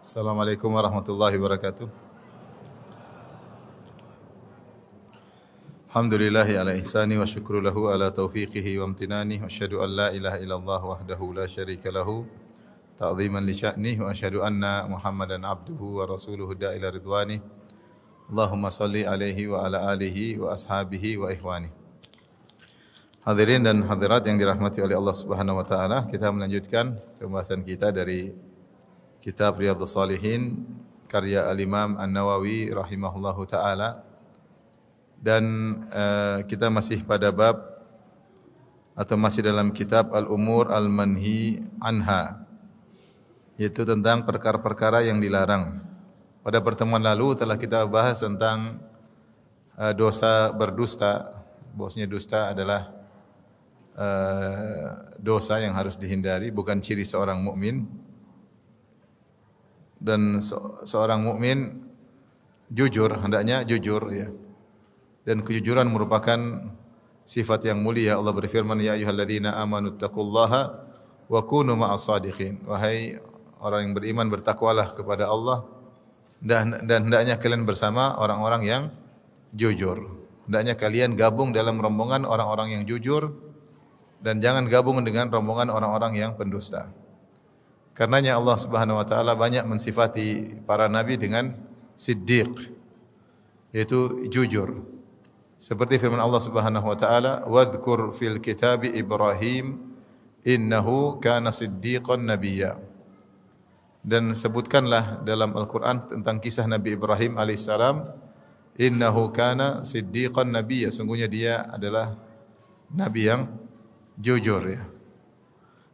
Assalamualaikum warahmatullahi wabarakatuh. Alhamdulillahi ala ihsani wa syukru lahu ala taufiqihi wa amtinani wa asyhadu an la ilaha illallah wahdahu la syarika lahu ta'ziman li sya'nih wa asyhadu anna Muhammadan abduhu wa rasuluhu da'ila ridwani. Allahumma salli alaihi wa ala alihi wa ashabihi wa ikhwani. Hadirin dan hadirat yang dirahmati oleh Allah Subhanahu wa taala, kita melanjutkan pembahasan kita dari kitab Riyadhus Shalihin karya Al-Imam An-Nawawi rahimahullahu taala, dan kita masih pada bab atau masih dalam kitab Al-Umur Al-Manhi Anha, yaitu tentang perkara-perkara yang dilarang. Pada pertemuan lalu telah kita bahas tentang dosa berdusta. Bahwasanya dusta adalah dosa yang harus dihindari, bukan ciri seorang mukmin. Dan seorang mukmin jujur, hendaknya jujur ya. Dan kejujuran merupakan sifat yang mulia. Allah berfirman, ya ayyuhalladzina amanu taqullaha wa kunu ma'as shadiqin. Wahai orang yang beriman, bertakwalah kepada Allah dan hendaknya kalian bersama orang-orang yang jujur. Hendaknya kalian gabung dalam rombongan orang-orang yang jujur dan jangan gabung dengan rombongan orang-orang yang pendusta. Karenanya Allah Subhanahu wa taala banyak mensifati para nabi dengan siddiq, yaitu jujur. Seperti firman Allah Subhanahu wa taala, "Wadhkur fil kitabi Ibrahim innahu kana siddiqan nabiyya." Dan sebutkanlah dalam Al-Qur'an tentang kisah Nabi Ibrahim alaihissalam, innahu kana siddiqan nabiyya, sungguhnya dia adalah nabi yang jujur ya.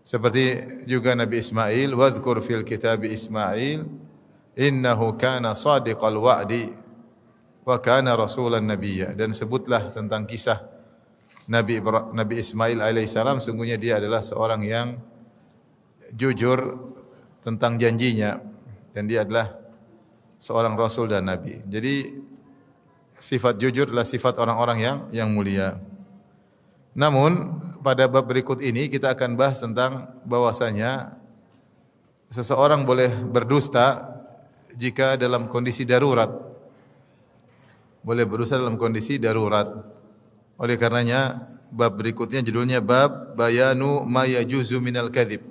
Seperti juga Nabi Ismail, wadhkur fil kitabi Ismail innahu kana sadiqal wa'di wa kana rasulan nabiyya. Dan sebutlah tentang kisah Nabi Ismail alaihissalam, sungguhnya dia adalah seorang yang jujur tentang janjinya dan dia adalah seorang rasul dan nabi. Jadi sifat jujur adalah sifat orang-orang yang mulia. Namun pada bab berikut ini kita akan bahas tentang bahwasanya seseorang boleh berdusta jika dalam kondisi darurat. Boleh berdusta dalam kondisi darurat. Oleh karenanya bab berikutnya judulnya bab bayanu ma yajuzu minal kadzib.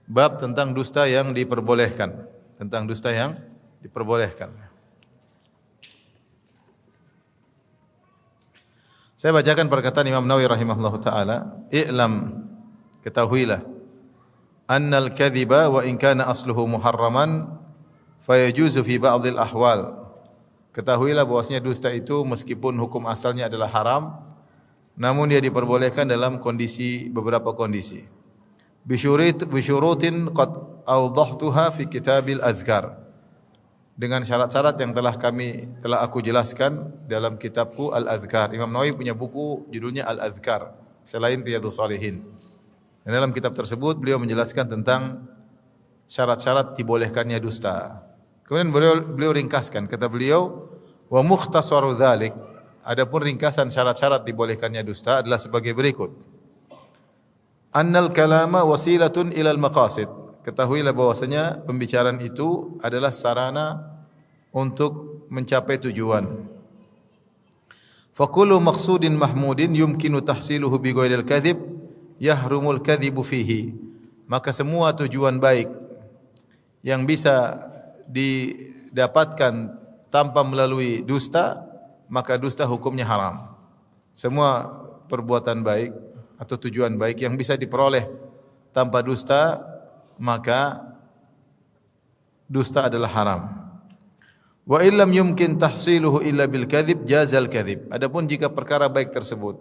Bab tentang dusta yang diperbolehkan, tentang dusta yang diperbolehkan. Saya bacakan perkataan Imam Nawawi rahimahullahu taala, "I'lam, ketahuilah, annal kadhiba wa in kana asluhu muharraman fayajuzu fi ba'dil ahwal." Ketahuilah bahwasanya dusta itu meskipun hukum asalnya adalah haram, namun dia diperbolehkan dalam beberapa kondisi. Bisyurutin qad awdahtuha fi kitabil azkar. Dengan syarat-syarat yang telah aku jelaskan dalam kitabku Al-Azkar. Imam Nawawi punya buku judulnya Al-Azkar selain Riyadhus Shalihin. Dan dalam kitab tersebut beliau menjelaskan tentang syarat-syarat dibolehkannya dusta. Kemudian beliau ringkaskan, kata beliau, wa mukhtasaru dzalik. Adapun ringkasan syarat-syarat dibolehkannya dusta adalah sebagai berikut. Annal kalama wasilatun ilal maqasid. Ketahuilah bahwasanya pembicaraan itu adalah sarana untuk mencapai tujuan. Fa kullu maqsudin mahmudin yumkinu tahsiluhu bi ghairil kadhib yahrumul kadhibu fihi. Maka semua tujuan baik yang bisa didapatkan tanpa melalui dusta, maka dusta hukumnya haram. Semua perbuatan baik atau tujuan baik yang bisa diperoleh tanpa dusta, maka dusta adalah haram. Wa illam yumkin tahsiluhu illa bil kadzib jazal kadzib. Adapun jika perkara baik tersebut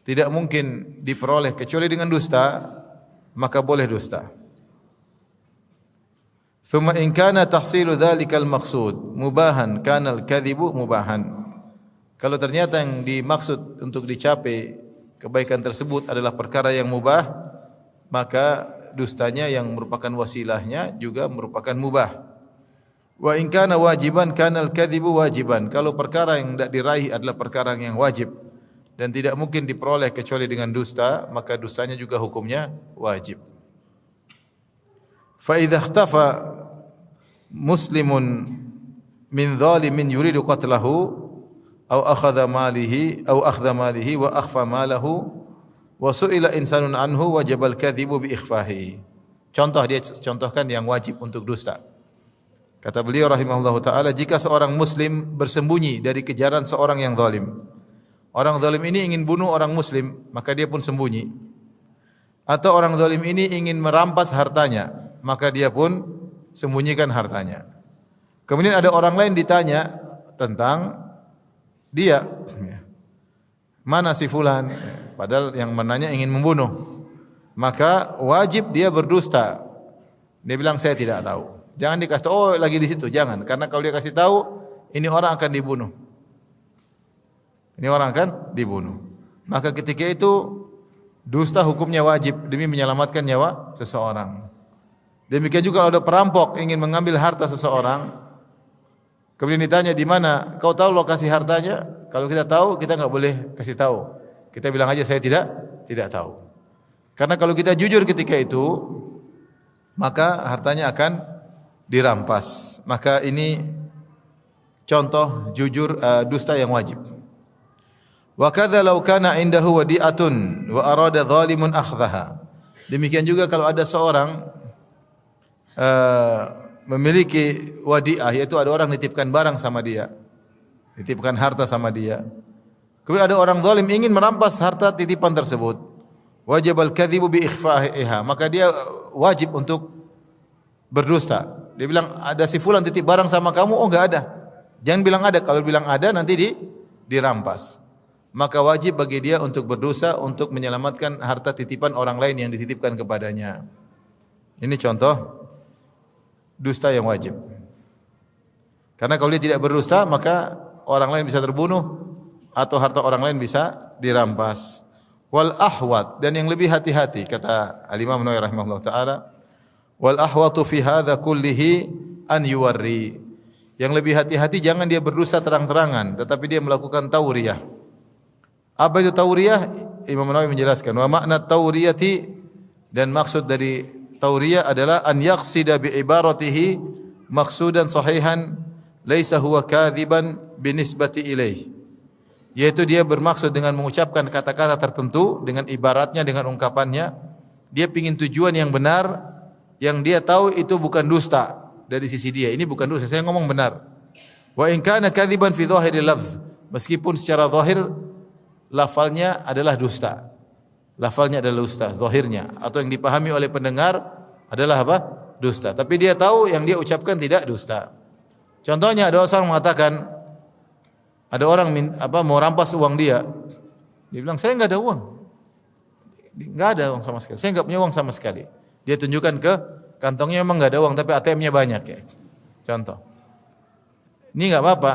tidak mungkin diperoleh kecuali dengan dusta, maka boleh dusta. Thumma in kana tahsilu dzalikal maqsud mubahan kana al kadzibu mubahan. Kalau ternyata yang dimaksud untuk dicapai kebaikan tersebut adalah perkara yang mubah, maka dustanya yang merupakan wasilahnya juga merupakan mubah. Wa in kana wajiban kana al-kadhibu wajiban. Kalau perkara yang tidak diraih adalah perkara yang wajib dan tidak mungkin diperoleh kecuali dengan dusta, maka dustanya juga hukumnya wajib. Fa idza ikhtafa muslimun min zalimin yuridu qatlahu aw akhadha malihi wa akhfa malahu wa su'ila insanun anhu wajibal kadhibu bi ikhfahi. Contoh dia contohkan yang wajib untuk dusta. Kata beliau rahimahullahu taala, jika seorang muslim bersembunyi dari kejaran seorang yang zalim. Orang zalim ini ingin bunuh orang muslim, maka dia pun sembunyi. Atau orang zalim ini ingin merampas hartanya, maka dia pun sembunyikan hartanya. Kemudian ada orang lain ditanya tentang dia. Mana si fulan? Padahal yang menanya ingin membunuh. Maka wajib dia berdusta. Dia bilang saya tidak tahu. Jangan dikasih tahu, oh lagi di situ, jangan. Karena kalau dia kasih tahu, ini orang akan dibunuh. Ini orang akan dibunuh. Maka ketika itu dusta hukumnya wajib demi menyelamatkan nyawa seseorang. Demikian juga kalau ada perampok ingin mengambil harta seseorang, kemudian ditanya di mana? Kau tahu lokasi hartanya? Kalau kita tahu, kita enggak boleh kasih tahu. Kita bilang aja saya tidak tahu. Karena kalau kita jujur ketika itu, maka hartanya akan dirampas. Maka ini contoh jujur dusta yang wajib. Wa kadza law kana indahu wadi'atun wa arada zalimun akhdhaha. Demikian juga kalau ada seorang memiliki wadi'ah, yaitu ada orang nitipkan barang sama dia, nitipkan harta sama dia. Kemudian ada orang zalim ingin merampas harta titipan tersebut. Wajibal kadhibu bi ikhfa'iha, maka dia wajib untuk berdusta. Dia bilang ada si fulan titip barang sama kamu, oh enggak ada. Jangan bilang ada, kalau bilang ada nanti dirampas. Maka wajib bagi dia untuk berdosa untuk menyelamatkan harta titipan orang lain yang dititipkan kepadanya. Ini contoh dusta yang wajib. Karena kalau dia tidak berdusta, maka orang lain bisa terbunuh atau harta orang lain bisa dirampas. Wal ahwat, dan yang lebih hati-hati kata Al-Imam Nawawi rahimahullah taala, wal ahwatu fi hadza kullihi an yuwarri. Yang lebih hati-hati jangan dia berdusta terang-terangan, tetapi dia melakukan tauriyah. Apa itu tauriyah? Imam Nawawi menjelaskan, wa makna tauriyati, dan maksud dari tauriyah adalah an yaqsida bi ibaratihi maqsudan sahihan laisa huwa kadziban binisbati ilaih. Yaitu dia bermaksud dengan mengucapkan kata-kata tertentu dengan ibaratnya, dengan ungkapannya, dia ingin tujuan yang benar yang dia tahu itu bukan dusta dari sisi dia. Ini bukan dusta, saya ngomong benar. Wa in kana kadziban fi dhahiril lafz, meskipun secara zahir lafalnya adalah dusta. Lafalnya adalah dusta, zahirnya atau yang dipahami oleh pendengar adalah apa? Dusta. Tapi dia tahu yang dia ucapkan tidak dusta. Contohnya ada orang mengatakan, ada orang mau rampas uang dia. Dia bilang, saya enggak ada uang. Enggak ada uang sama sekali. Saya enggak punya uang sama sekali. Dia tunjukkan ke kantongnya memang enggak ada uang, tapi ATM-nya banyak ya. Contoh. Ini enggak apa-apa.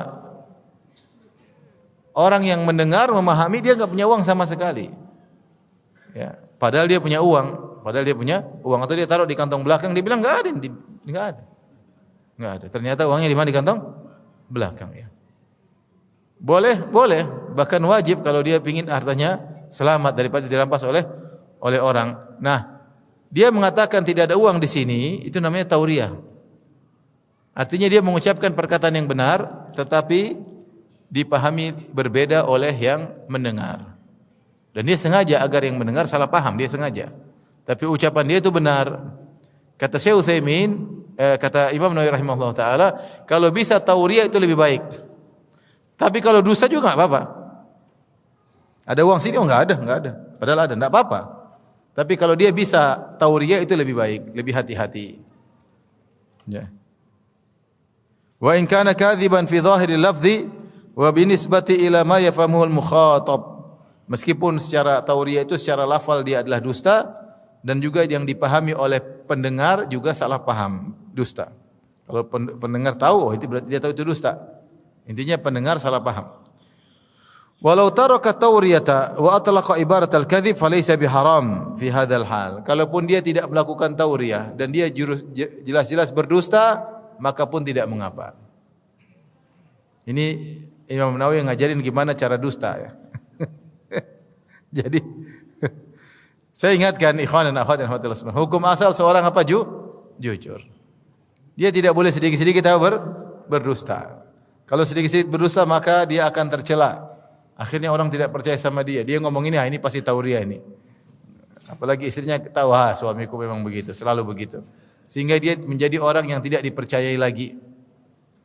Orang yang mendengar memahami dia enggak punya uang sama sekali. Ya, padahal dia punya uang, atau dia taruh di kantong belakang, dia bilang enggak ada, enggak ada. Enggak ada. Ternyata uangnya di mana? Di kantong belakang ya. Boleh, bahkan wajib kalau dia ingin hartanya selamat daripada dirampas oleh orang. Nah, dia mengatakan tidak ada uang di sini, itu namanya tauriyah. Artinya dia mengucapkan perkataan yang benar, tetapi dipahami berbeda oleh yang mendengar. Dan dia sengaja agar yang mendengar salah paham, dia sengaja. Tapi ucapan dia itu benar. Kata Syekh Utsaimin, kata Imam Nawawi rahimahullah taala, kalau bisa tauriyah itu lebih baik. Tapi kalau dusta juga enggak apa-apa. Ada uang sini, oh enggak ada. Padahal ada, enggak apa-apa. Tapi kalau dia bisa tauriyah itu lebih baik, lebih hati-hati. Ya. Wa in kana kadziban fi dhahiril lafzi wa binisbati ila ma yafhamuhu al-mukhatab. Meskipun secara tauriyah itu secara lafal dia adalah dusta, dan juga yang dipahami oleh pendengar juga salah paham, dusta. Kalau pendengar tahu, oh itu berarti dia tahu itu dusta. Intinya pendengar salah paham. Walau taraka tauriyata wa atlaqa ibarat al-kadzib falaysa biharam fi hadzal hal. Kalaupun dia tidak melakukan tauriyah dan dia jelas-jelas berdusta, maka pun tidak mengapa. Ini Imam Nawawi ngajarin gimana cara dusta ya. Jadi saya ingatkan ikhwan dan akhwat yang rahmatillah, hukum asal seorang apa? Jujur. Dia tidak boleh sedikit-sedikit berdusta. Kalau sedikit-sedikit berdusta maka dia akan tercela. Akhirnya orang tidak percaya sama dia. Dia ngomong ini, ini pasti tauriah ini. Apalagi istrinya tahu, suamiku memang begitu, selalu begitu. Sehingga dia menjadi orang yang tidak dipercayai lagi.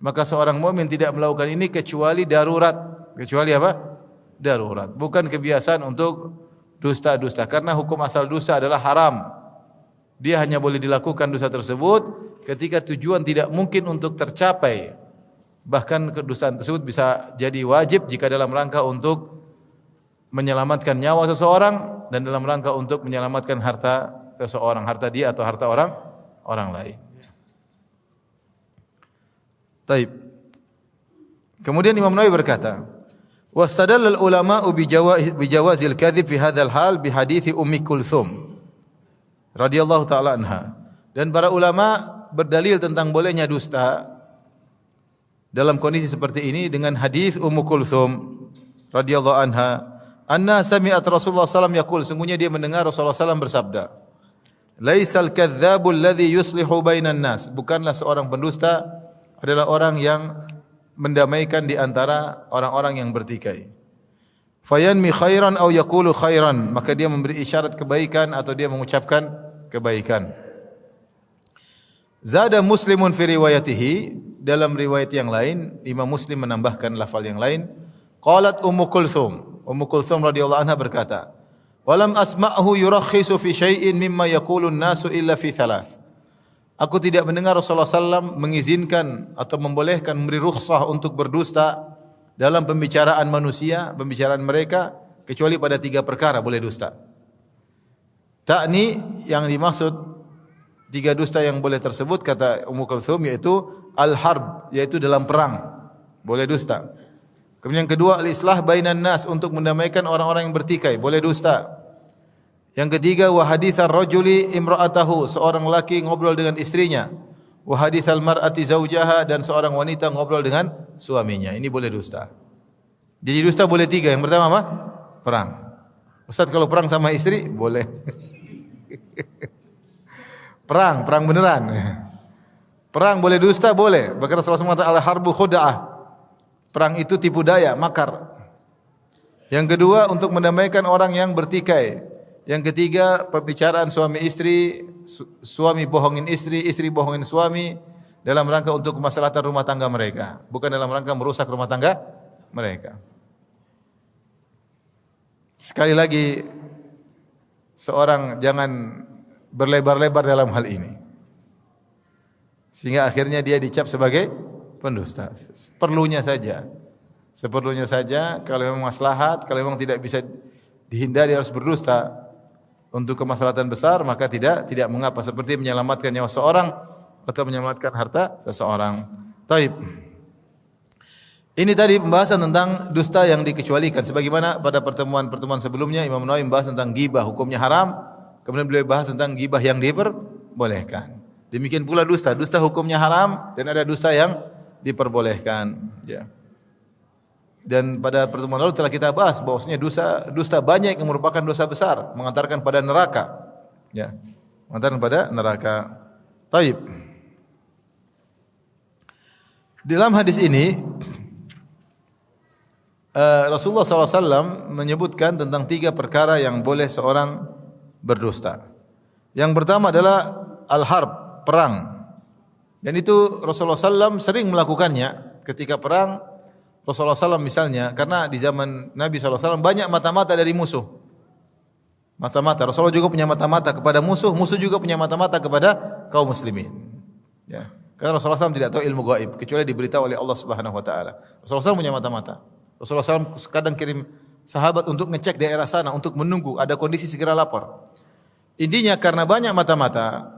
Maka seorang mukmin tidak melakukan ini kecuali darurat. Kecuali apa? Darurat. Bukan kebiasaan untuk dusta-dusta. Karena hukum asal dusta adalah haram. Dia hanya boleh dilakukan dosa tersebut ketika tujuan tidak mungkin untuk tercapai. Bahkan kedustaan tersebut bisa jadi wajib jika dalam rangka untuk menyelamatkan nyawa seseorang dan dalam rangka untuk menyelamatkan harta seseorang, harta dia atau harta orang lain. Taib. Kemudian Imam Nawawi berkata, "Wastadalla al-ulama'u bi jawazil kadhib fi hadzal hal bi hadithi Ummi Kulthum radhiyallahu taala anha." Dan para ulama berdalil tentang bolehnya dusta dalam kondisi seperti ini dengan hadis Ummu Kulthum radhiyallahu anha, anna sami'at Rasulullah sallallahu alaihi wasallam sungguhnya dia mendengar Rasulullah sallallahu bersabda, "Laisal kadzdzabul ladzi yuslihu bainan nas." Bukanlah seorang pendusta adalah orang yang mendamaikan di antara orang-orang yang bertikai. Fayanmi khairan aw yaqulu khairan, maka dia memberi isyarat kebaikan atau dia mengucapkan kebaikan. Zada Muslimun fi riwayatihi, dalam riwayat yang lain Imam Muslim menambahkan lafal yang lain, qalat Ummu Kulthum radhiyallahu anha berkata, "Walam asma'hu yurakhisu fi syai'in mimma yaqulu an-nasu illa fi thalath." Aku tidak mendengar Rasulullah sallallahu mengizinkan atau membolehkan memberi rukhsah untuk berdusta dalam pembicaraan manusia, pembicaraan mereka, kecuali pada 3 perkara boleh dusta. Ta'ni, yang dimaksud 3 dusta yang boleh tersebut kata Ummu Kulthum yaitu al-harb, yaitu dalam perang boleh dusta. Kemudian yang kedua al-islah bainan nas, untuk mendamaikan orang-orang yang bertikai boleh dusta. Yang ketiga wa haditsar rajuli imra'atahu, seorang laki ngobrol dengan istrinya. Wa haditsal mar'ati zaujaha, dan seorang wanita ngobrol dengan suaminya. Ini boleh dusta. Jadi dusta boleh 3. Yang pertama apa? Perang. Ustaz, kalau perang sama istri boleh. Perang beneran. Perang boleh dusta, boleh. Bahkan Rasulullah SAW mengatakan al-harbu khuda'ah. Perang itu tipu daya, makar. Yang kedua untuk mendamaikan orang yang bertikai. Yang ketiga pembicaraan suami istri, suami bohongin istri, istri bohongin suami dalam rangka untuk kemaslahatan rumah tangga mereka, bukan dalam rangka merusak rumah tangga mereka. Sekali lagi, seorang jangan berlebar-lebar dalam hal ini, sehingga akhirnya dia dicap sebagai pendusta. Seperlunya saja. Kalau memang maslahat, kalau memang tidak bisa dihindari harus berdusta untuk kemaslahatan besar, maka tidak mengapa, seperti menyelamatkan nyawa seorang atau menyelamatkan harta seseorang. Taib. Ini tadi pembahasan tentang dusta yang dikecualikan. Sebagaimana pada pertemuan sebelumnya Imam Nawawi membahas tentang ghibah, hukumnya haram. Kemudian beliau bahas tentang ghibah yang diperbolehkan. Demikian pula dusta. Dusta hukumnya haram dan ada dusta yang diperbolehkan. Ya. Dan pada pertemuan lalu telah kita bahas bahwasanya dusta banyak yang merupakan dosa besar, mengantarkan pada neraka. Ya, mengantarkan pada neraka. Taib. Dalam hadis ini Rasulullah SAW menyebutkan tentang 3 perkara yang boleh seorang berdusta. Yang pertama adalah al-harb, perang. Dan itu Rasulullah SAW sering melakukannya ketika perang. Rasulullah SAW misalnya, karena di zaman Nabi SAW banyak mata-mata dari musuh. Mata-mata. Rasulullah juga punya mata-mata kepada musuh, musuh juga punya mata-mata kepada kaum muslimin. Ya. Karena Rasulullah SAW tidak tahu ilmu gaib, kecuali diberitahu oleh Allah Subhanahu Wa Taala. Rasulullah SAW punya mata-mata. Rasulullah SAW kadang kirim sahabat untuk ngecek daerah sana, untuk menunggu ada kondisi segera lapor. Intinya karena banyak mata-mata,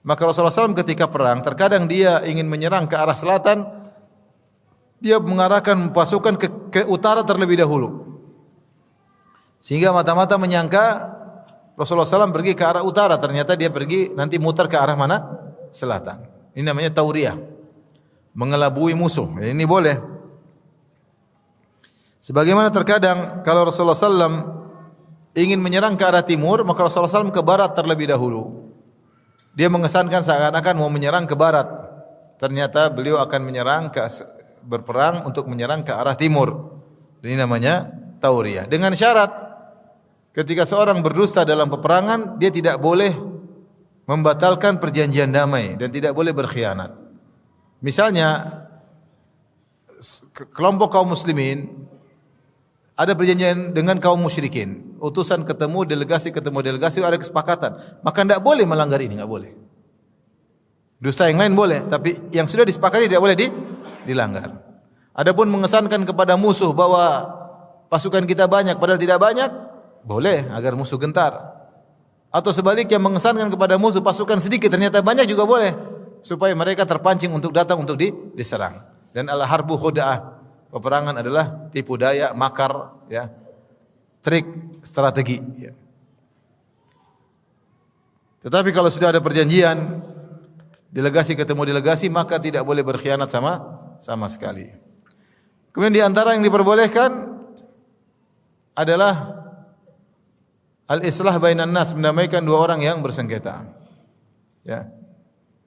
maka Rasulullah SAW ketika perang, terkadang dia ingin menyerang ke arah selatan, dia mengarahkan pasukan ke utara terlebih dahulu. Sehingga mata-mata menyangka Rasulullah SAW pergi ke arah utara, ternyata dia pergi nanti mutar ke arah mana? Selatan. Ini namanya tauriah, mengelabui musuh. Ini boleh. Sebagaimana terkadang kalau Rasulullah SAW ingin menyerang ke arah timur, maka Rasulullah SAW ke barat terlebih dahulu. Dia mengesankan seakan-akan mau menyerang ke barat. ternyata beliau akan berperang untuk menyerang ke arah timur. Ini namanya tauriyah. Dengan syarat ketika seorang berdusta dalam peperangan, dia tidak boleh membatalkan perjanjian damai dan tidak boleh berkhianat. Misalnya kelompok kaum muslimin ada perjanjian dengan kaum musyrikin, utusan ketemu delegasi, ada kesepakatan, maka tidak boleh melanggar ini, tidak boleh. Dusta yang lain boleh, tapi yang sudah disepakati tidak boleh dilanggar. Adapun mengesankan kepada musuh bahwa pasukan kita banyak padahal tidak banyak, boleh agar musuh gentar. Atau sebaliknya mengesankan kepada musuh pasukan sedikit ternyata banyak juga boleh, supaya mereka terpancing untuk datang untuk diserang. Dan al-harbu khuda'ah, peperangan adalah tipu daya, makar, ya, trik, strategi. Ya. Tetapi kalau sudah ada perjanjian, delegasi ketemu delegasi, maka tidak boleh berkhianat sama sekali. Kemudian di antara yang diperbolehkan adalah al-islah bainan nas, mendamaikan dua orang yang bersengketa. Ya.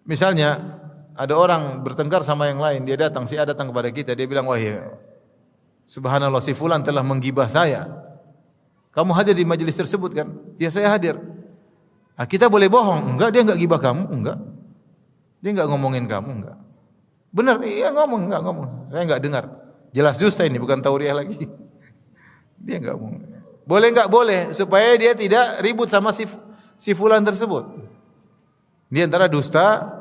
Misalnya ada orang bertengkar sama yang lain, dia datang, si A datang kepada kita, dia bilang, wahai subhanallah, si fulan telah menggibah saya. Kamu hadir di majelis tersebut kan? Ya, saya hadir. Nah, kita boleh bohong? Enggak, dia enggak gibah kamu, enggak. Dia enggak ngomongin kamu, enggak. Benar, iya ngomong, enggak ngomong. Saya enggak dengar. Jelas dusta ini, bukan tauriah lagi. Dia enggak ngomong. Boleh enggak? Boleh, supaya dia tidak ribut sama si fulan tersebut. Di antara dusta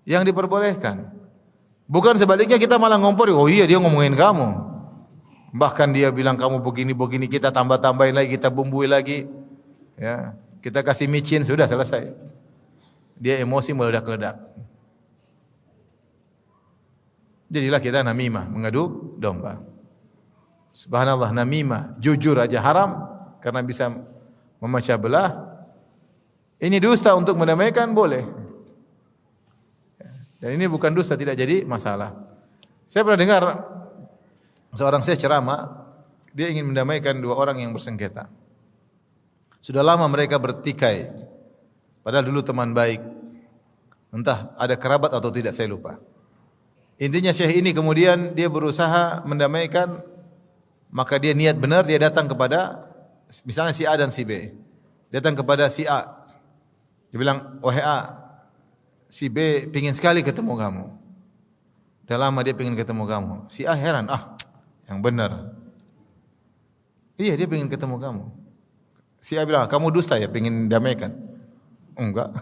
yang diperbolehkan. Bukan sebaliknya kita malah ngompor, oh iya dia ngomongin kamu. Bahkan dia bilang kamu begini-begini, kita tambah-tambahin lagi, kita bumbui lagi. Ya, kita kasih micin, sudah selesai. Dia emosi meledak-ledak. Jadilah kita namimah, mengadu domba. Subhanallah, namimah, jujur aja haram karena bisa memecah belah. Ini dusta untuk mendamaikan boleh. Dan ini bukan dusta, tidak jadi masalah. Saya pernah dengar seorang syekh ceramah, dia ingin mendamaikan dua orang yang bersengketa. Sudah lama mereka bertikai, padahal dulu teman baik. Entah ada kerabat atau tidak, saya lupa. Intinya syekh ini kemudian dia berusaha mendamaikan, maka dia niat benar, dia datang kepada misalnya si A dan si B. Datang kepada si A. Dia bilang, wahai A, si B pingin sekali ketemu kamu. Udah lama dia pingin ketemu kamu. Si A heran, yang benar. Iya, dia pingin ketemu kamu. Si A bilang, kamu dusta ya, pingin damaikan. Enggak.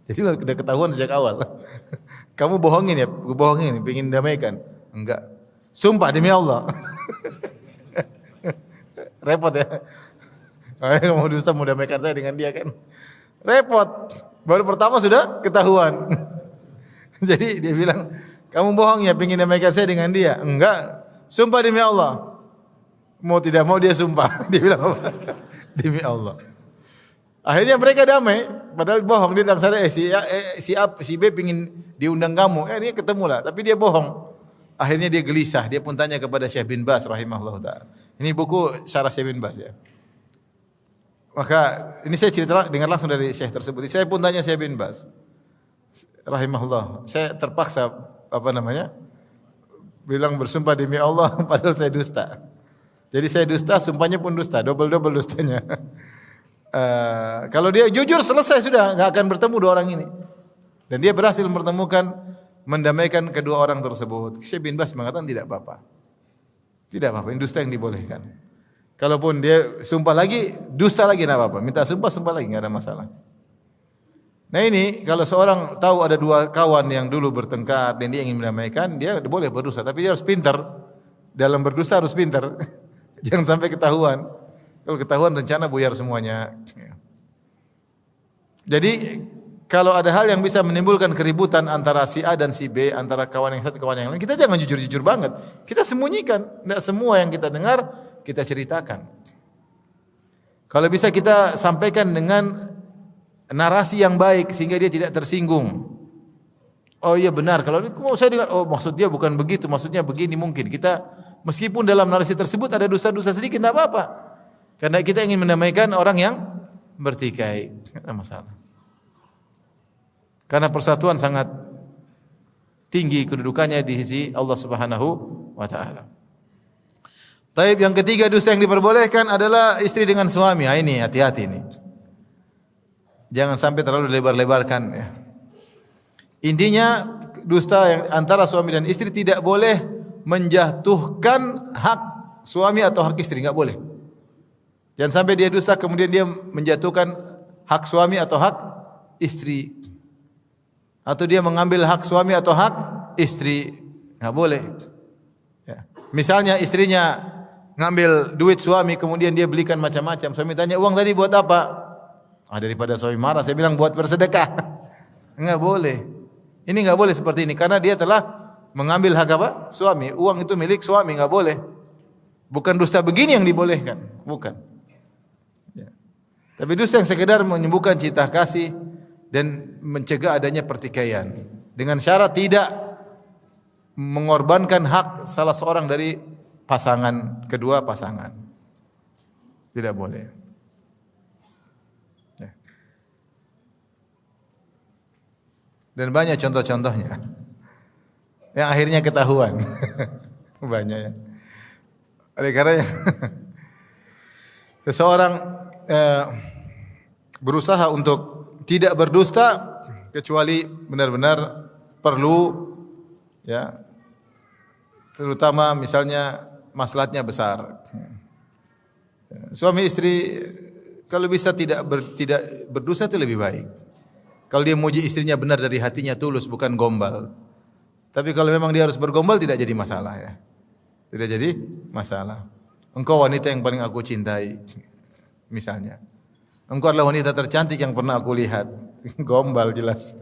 Jadi udah ketahuan sejak awal. Kamu bohongin ya, bohongin, pingin damaikan. Enggak. Sumpah demi Allah. Repot ya. Kamu dusta mau damaikan saya dengan dia kan. Repot. Baru pertama sudah ketahuan. Jadi dia bilang, kamu bohong ya, pingin damaikan saya dengan dia. Enggak. Sumpah demi Allah. Mau tidak mau dia sumpah. Dia bilang apa? Demi Allah. Akhirnya mereka damai, padahal bohong. Dia bilang saya si B pingin diundang kamu. Dia ketemu lah, tapi dia bohong. Akhirnya dia gelisah. Dia pun tanya kepada Syekh bin Baz rahimahullah ta'ala. Ini buku Syarah Syekh bin Baz ya. Maka ini saya cerita dengar langsung dari Syekh tersebut. Saya pun tanya Syekh bin Baz rahimahullah. Saya terpaksa bilang bersumpah demi Allah padahal saya dusta. Jadi saya dusta, sumpahnya pun dusta, double dustanya. Kalau dia jujur selesai sudah, enggak akan bertemu dua orang ini. Dan dia berhasil mendamaikan kedua orang tersebut. Syekh bin Baz mengatakan tidak apa-apa. Tidak apa-apa, ini dusta yang dibolehkan. Kalaupun dia sumpah lagi, dusta lagi enggak apa-apa. Minta sumpah lagi enggak ada masalah. Nah ini kalau seorang tahu ada dua kawan yang dulu bertengkar dan dia ingin mendamaikan, dia boleh berdusta, tapi dia harus pintar. Dalam berdusta harus pintar. Jangan sampai ketahuan. Kalau ketahuan rencana buyar semuanya. Jadi kalau ada hal yang bisa menimbulkan keributan antara si A dan si B, antara kawan yang satu kawan yang lain, kita jangan jujur-jujur banget. Kita sembunyikan. Tidak semua yang kita dengar kita ceritakan. Kalau bisa kita sampaikan dengan narasi yang baik sehingga dia tidak tersinggung. Oh iya benar, kalau saya dengar, oh maksud dia bukan begitu, maksudnya begini mungkin. Kita meskipun dalam narasi tersebut ada dosa-dosa sedikit, tidak apa-apa. Karena kita ingin mendamaikan orang yang bertikai, tidak ada masalah. Karena persatuan sangat tinggi kedudukannya di sisi Allah Subhanahu wa taala. Taib, yang ketiga dusta yang diperbolehkan adalah istri dengan suami. Ini hati-hati ini. Jangan sampai terlalu lebar-lebarkan ya. Intinya dusta yang antara suami dan istri tidak boleh menjatuhkan hak suami atau hak istri, enggak boleh. Jangan sampai dia dusta kemudian dia menjatuhkan hak suami atau hak istri. Atau dia mengambil hak suami atau hak istri, enggak boleh. Ya. Misalnya istrinya ngambil duit suami kemudian dia belikan macam-macam. Suami tanya, "Uang tadi buat apa?" Daripada suami marah, saya bilang buat bersedekah. Enggak boleh. Ini enggak boleh seperti ini karena dia telah mengambil hak apa? Suami. Uang itu milik suami, enggak boleh. Bukan dusta begini yang dibolehkan, bukan. Ya. Tapi dusta yang sekedar menyembuhkan cinta kasih dan mencegah adanya pertikaian dengan syarat tidak mengorbankan hak salah seorang dari kedua pasangan. Tidak boleh. Ya. Dan banyak contoh-contohnya yang akhirnya ketahuan. Banyak ya. Oleh karenanya seseorang berusaha untuk tidak berdusta kecuali benar-benar perlu, ya, terutama misalnya maslahatnya besar. Suami istri kalau bisa tidak berdusta itu lebih baik. Kalau dia muji istrinya benar dari hatinya tulus, bukan gombal. Tapi kalau memang dia harus bergombal tidak jadi masalah ya. Tidak jadi masalah. Engkau wanita yang paling aku cintai, misalnya. Engkau adalah wanita tercantik yang pernah aku lihat. Gombal jelas.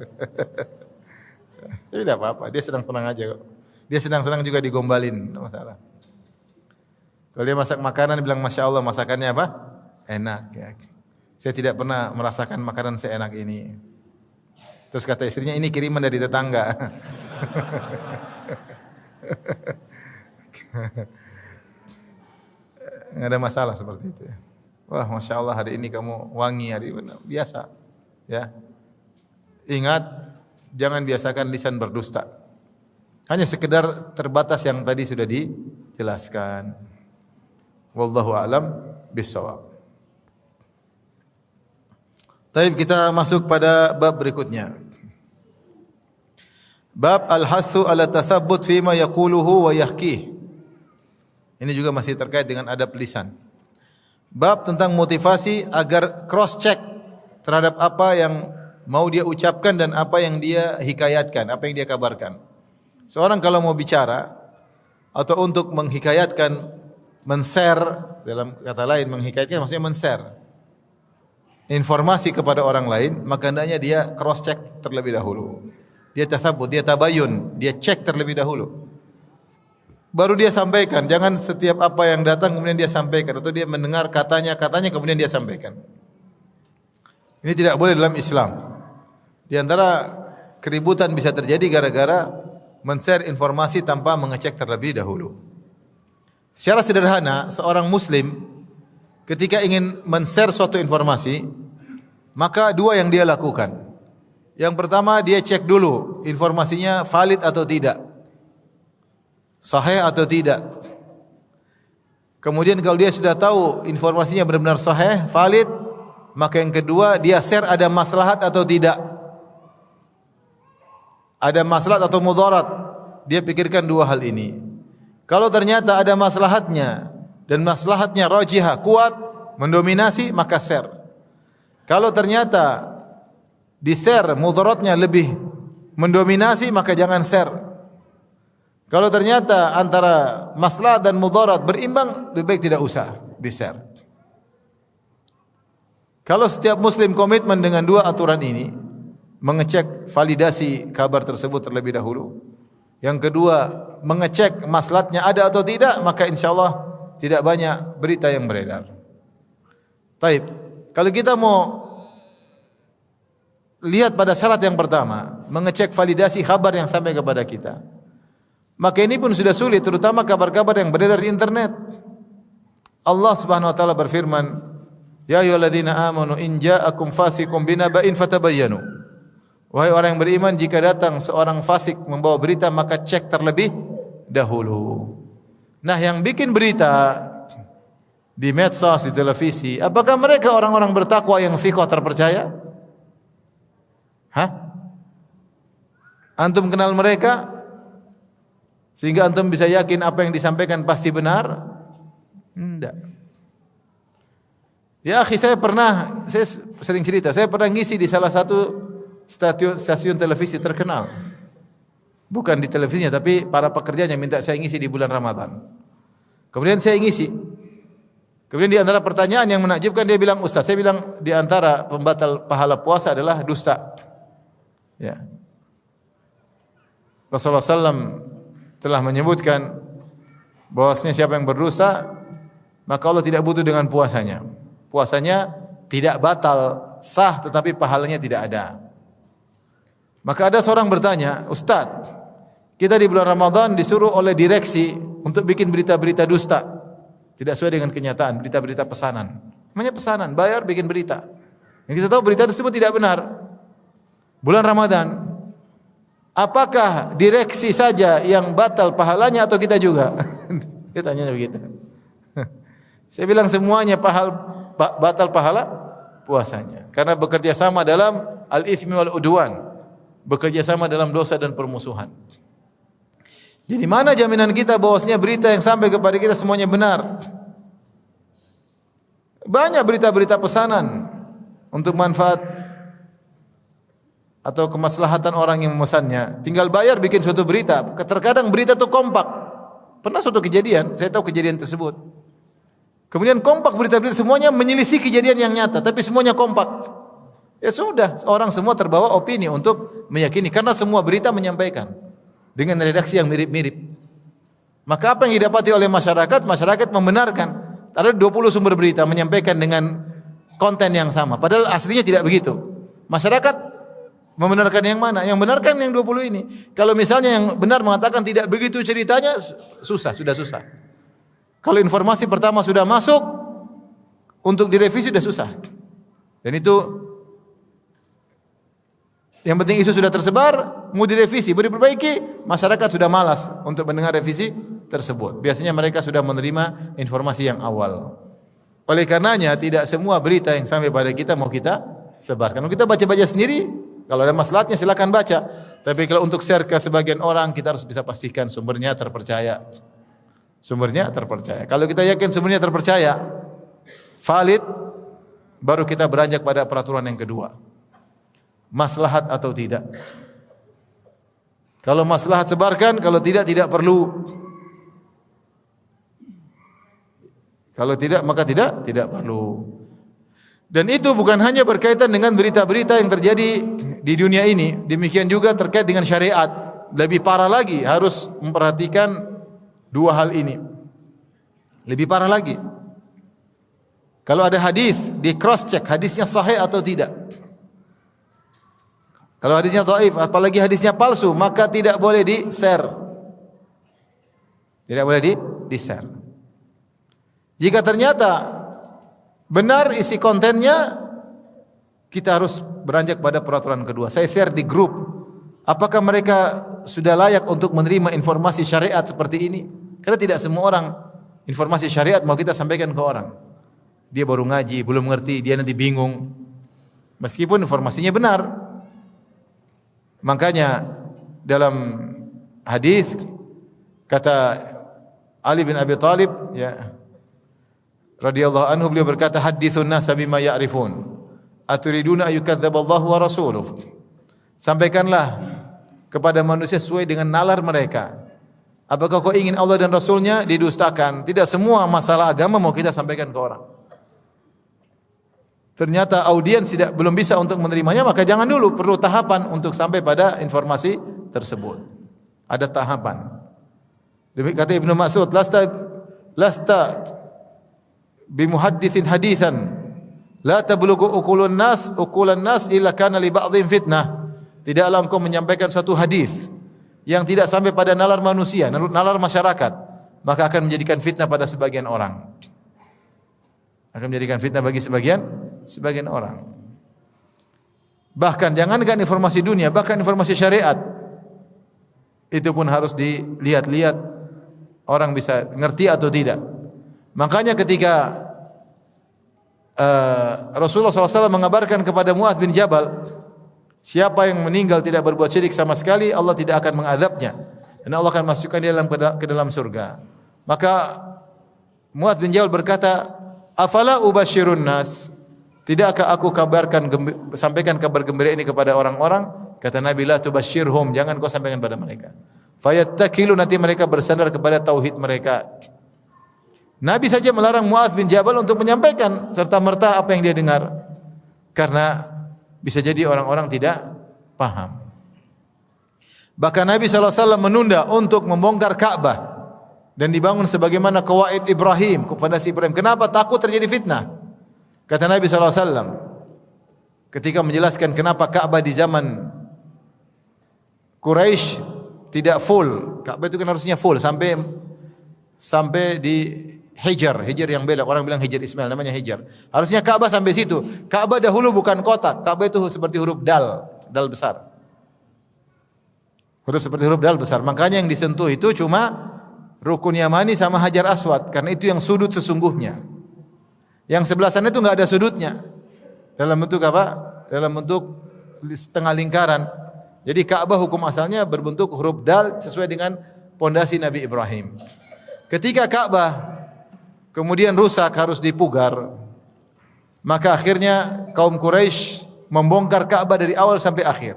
Tapi tidak apa-apa, dia senang-senang aja kok. Dia senang-senang juga digombalin, tidak masalah. Kalau dia masak makanan, bilang Masya Allah, masakannya apa? Enak ya. Saya tidak pernah merasakan makanan seenak ini. Terus kata istrinya, ini kiriman dari tetangga. Nggak ada masalah seperti itu ya. Wah, Masya Allah hari ini kamu wangi, hari ini biasa. Ya. Ingat, jangan biasakan lisan berdusta. Hanya sekedar terbatas yang tadi sudah dijelaskan. Wallahu a'lam bishawab. Baik, kita masuk pada bab berikutnya. Bab al-hathu ala tathabbut fima yaquluhu wa yahkih. Ini juga masih terkait dengan adab lisan. Bab tentang motivasi agar cross check terhadap apa yang mau dia ucapkan dan apa yang dia hikayatkan, apa yang dia kabarkan. Seorang kalau mau bicara atau untuk menghikayatkan, men-share, dalam kata lain menghikayatkan maksudnya men-share informasi kepada orang lain, maka hendaknya dia cross check terlebih dahulu. Dia tathabbut, dia tabayun, dia cek terlebih dahulu. Baru dia sampaikan, jangan setiap apa yang datang kemudian dia sampaikan atau dia mendengar katanya kemudian dia sampaikan. Ini tidak boleh dalam Islam. Di antara keributan bisa terjadi gara-gara men-share informasi tanpa mengecek terlebih dahulu. Secara sederhana, seorang muslim ketika ingin men-share suatu informasi, maka dua yang dia lakukan. Yang pertama, dia cek dulu informasinya valid atau tidak, sahih atau tidak. Kemudian kalau dia sudah tahu informasinya benar-benar sahih, valid, maka yang kedua dia share ada maslahat atau tidak. Ada maslahat atau mudarat. Dia pikirkan dua hal ini. Kalau ternyata ada maslahatnya dan maslahatnya rajihah, kuat, mendominasi, maka share. Kalau ternyata di share mudaratnya lebih mendominasi, maka jangan share. Kalau ternyata antara maslahat dan mudarat berimbang, lebih baik tidak usah di-share. Kalau setiap muslim komitmen dengan dua aturan ini, mengecek validasi kabar tersebut terlebih dahulu. Yang kedua, mengecek maslahatnya ada atau tidak, maka insyaallah tidak banyak berita yang beredar. Taib. Kalau kita mau lihat pada syarat yang pertama, mengecek validasi kabar yang sampai kepada kita, maka ini pun sudah sulit, terutama kabar-kabar yang beredar di internet. Allah Subhanahu wa taala berfirman, "Ya ayyuhalladzina amanu in ja'akum fasiqun binaba'in fatabayyanu." Wahai orang yang beriman, jika datang seorang fasik membawa berita, maka cek terlebih dahulu. Nah, yang bikin berita di medsos, di televisi, apakah mereka orang-orang bertakwa yang thiqah terpercaya? Hah? Antum kenal mereka? Sehingga antum bisa yakin apa yang disampaikan pasti benar? Tidak. Ya akhi, saya sering cerita, saya pernah ngisi di salah satu stasiun televisi terkenal. Bukan di televisinya, tapi para pekerjanya minta saya ngisi di bulan Ramadan. Kemudian saya ngisi. Kemudian di antara pertanyaan yang menakjubkan, dia bilang, Ustaz, saya bilang di antara pembatal pahala puasa adalah dusta. Ya. Rasulullah SAW telah menyebutkan bahwasanya siapa yang berdosa, maka Allah tidak butuh dengan puasanya. Puasanya tidak batal, sah, tetapi pahalanya tidak ada. Maka ada seorang bertanya, Ustaz, kita di bulan Ramadan disuruh oleh direksi untuk bikin berita-berita dusta, tidak sesuai dengan kenyataan, berita-berita pesanan. Namanya pesanan, bayar bikin berita. Yang kita tahu berita tersebut tidak benar. Bulan Ramadan, apakah direksi saja yang batal pahalanya atau kita juga? Dia tanya begitu. Saya bilang semuanya batal pahala puasanya, karena bekerja sama dalam al-itsmi wal udwan, bekerja sama dalam dosa dan permusuhan. Jadi mana jaminan kita bahwasanya berita yang sampai kepada kita semuanya benar? Banyak berita-berita pesanan untuk manfaat atau kemaslahatan orang yang memesannya. Tinggal bayar bikin suatu berita. Terkadang berita itu kompak. Pernah suatu kejadian, saya tahu kejadian tersebut. Kemudian kompak berita-berita semuanya menyelisih kejadian yang nyata, tapi semuanya kompak. Ya sudah, orang semua terbawa opini untuk meyakini karena semua berita menyampaikan dengan redaksi yang mirip-mirip. Maka apa yang didapati oleh masyarakat? Masyarakat membenarkan. Ada 20 sumber berita menyampaikan dengan konten yang sama, padahal aslinya tidak begitu. Masyarakat membenarkan yang mana? Yang benarkan yang 20 ini. Kalau misalnya yang benar mengatakan tidak begitu ceritanya, sudah susah. Kalau informasi pertama sudah masuk, untuk direvisi sudah susah. Dan itu yang penting isu sudah tersebar, mau direvisi, mau diperbaiki, masyarakat sudah malas untuk mendengar revisi tersebut. Biasanya mereka sudah menerima informasi yang awal. Oleh karenanya tidak semua berita yang sampai pada kita mau kita sebarkan. Kalau kita baca-baca sendiri, kalau ada maslahatnya silakan baca. Tapi kalau untuk share ke sebagian orang, kita harus bisa pastikan sumbernya terpercaya. Sumbernya terpercaya. Kalau kita yakin sumbernya terpercaya, valid, baru kita beranjak pada peraturan yang kedua. Maslahat atau tidak. Kalau maslahat sebarkan, kalau tidak perlu. Kalau tidak maka tidak perlu. Dan itu bukan hanya berkaitan dengan berita-berita yang terjadi di dunia ini, demikian juga terkait dengan syariat. Lebih parah lagi, harus memperhatikan dua hal ini. Lebih parah lagi, kalau ada hadis, di cross check hadisnya sahih atau tidak. Kalau hadisnya dhaif, apalagi hadisnya palsu, maka tidak boleh di-share. Tidak boleh di-share. Jika ternyata benar isi kontennya, kita harus beranjak pada peraturan kedua. Saya share di grup. Apakah mereka sudah layak untuk menerima informasi syariat seperti ini? Karena tidak semua orang informasi syariat mau kita sampaikan ke orang. Dia baru ngaji, belum ngerti, dia nanti bingung. Meskipun informasinya benar. Makanya dalam hadis kata Ali bin Abi Thalib, ya, radhiyallahu anhu, beliau berkata, hadithun nasa bima ya'rifun aturiduna ayyukadzdzaballahu wa rasuluh. Sampaikanlah kepada manusia sesuai dengan nalar mereka. Apakah kau ingin Allah dan Rasulnya didustakan? Tidak semua masalah agama mau kita sampaikan ke orang. Ternyata audiens belum bisa untuk menerimanya, maka jangan dulu, perlu tahapan untuk sampai pada informasi tersebut. Ada tahapan. Kata Ibnu Mas'ud, lasta bimuhadditsin haditsan la tablughu uqulan nas illa kana li ba'dhin fitnah. Tidaklah engkau menyampaikan suatu hadis yang tidak sampai pada nalar manusia, nalar masyarakat, maka akan menjadikan fitnah pada sebagian orang. Akan menjadikan fitnah bagi sebagian orang. Bahkan jangankan informasi dunia, bahkan informasi syariat itu pun harus dilihat-lihat orang bisa ngerti atau tidak. Makanya ketika Rasulullah SAW mengabarkan kepada Muadz bin Jabal, siapa yang meninggal tidak berbuat syirik sama sekali, Allah tidak akan mengazabnya dan Allah akan masukkan dia ke dalam surga. Maka Muadz bin Jabal berkata, "Afala ubashirun nas?" Tidakkah aku sampaikan kabar gembira ini kepada orang-orang? Kata Nabi, la tubashirhum, jangan kau sampaikan kepada mereka. Fayattakilu, nanti mereka bersandar kepada tauhid mereka. Nabi saja melarang Muadz bin Jabal untuk menyampaikan serta-merta apa yang dia dengar, karena bisa jadi orang-orang tidak paham. Bahkan Nabi SAW menunda untuk membongkar Ka'bah dan dibangun sebagaimana qawaid Ibrahim, fondasi Ibrahim. Kenapa? Takut terjadi fitnah. Kata Nabi SAW ketika menjelaskan kenapa Ka'bah di zaman Quraisy tidak full. Ka'bah itu kan harusnya full sampai di Hijar yang belok. Orang bilang Hijar Ismail, namanya Hijar. Harusnya Ka'bah sampai situ. Ka'bah dahulu bukan kotak. Ka'bah itu seperti huruf dal besar. Seperti huruf dal besar. Makanya yang disentuh itu cuma Rukun Yamani sama Hajar Aswad, karena itu yang sudut sesungguhnya. Yang sebelah sana itu enggak ada sudutnya. Dalam bentuk apa? Dalam bentuk setengah lingkaran. Jadi Ka'bah hukum asalnya berbentuk huruf dal sesuai dengan pondasi Nabi Ibrahim. Ketika Ka'bah kemudian rusak, harus dipugar, maka akhirnya kaum Quraisy membongkar Ka'bah dari awal sampai akhir.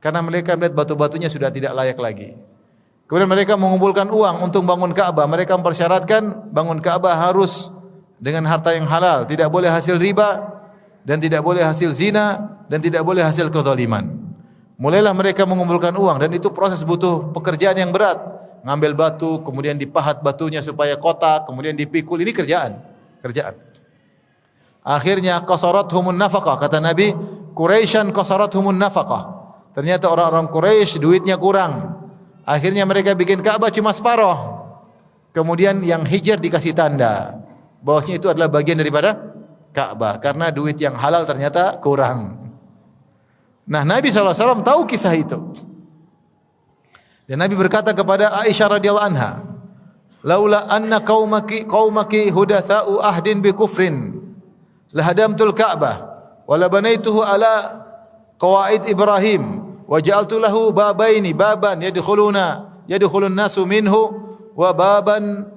Karena mereka melihat batu-batunya sudah tidak layak lagi. Kemudian mereka mengumpulkan uang untuk bangun Ka'bah. Mereka mempersyaratkan bangun Ka'bah harus dengan harta yang halal, tidak boleh hasil riba dan tidak boleh hasil zina dan tidak boleh hasil kezaliman. Mulailah mereka mengumpulkan uang, dan itu proses butuh pekerjaan yang berat. Ngambil batu, kemudian dipahat batunya supaya kotak, kemudian dipikul, ini kerjaan. Akhirnya qasarathum nafaqah, kata Nabi, Quraisyan qasarathum nafaqah. Ternyata orang-orang Quraisy duitnya kurang. Akhirnya mereka bikin Ka'bah cuma separuh. Kemudian yang Hijr dikasih tanda bahwasanya itu adalah bagian daripada Ka'bah, karena duit yang halal ternyata kurang. Nah, Nabi SAW tahu kisah itu. Dan Nabi berkata kepada Aisyah radhiyallahu anha, "Laula anna qaumaki hudatsa'u ahdin bi kufrin lahadamtul Ka'bah wa la banaituhu ala qawaid Ibrahim wa ja'altu lahu babaini, baban yadkhulun nasu minhu wa baban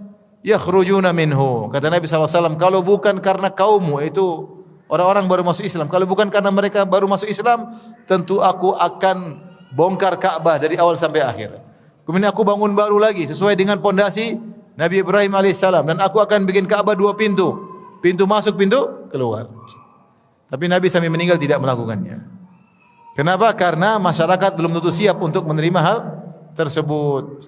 yakhrujuna minhu." Kata Nabi SAW, kalau bukan karena kaummu itu orang-orang baru masuk Islam, kalau bukan karena mereka baru masuk Islam, tentu aku akan bongkar Ka'bah dari awal sampai akhir. Kemudian aku bangun baru lagi sesuai dengan pondasi Nabi Ibrahim alaihissalam, dan aku akan bikin Ka'bah 2 pintu. Pintu masuk, pintu keluar. Tapi Nabi sampai meninggal tidak melakukannya. Kenapa? Karena masyarakat belum tentu siap untuk menerima hal tersebut.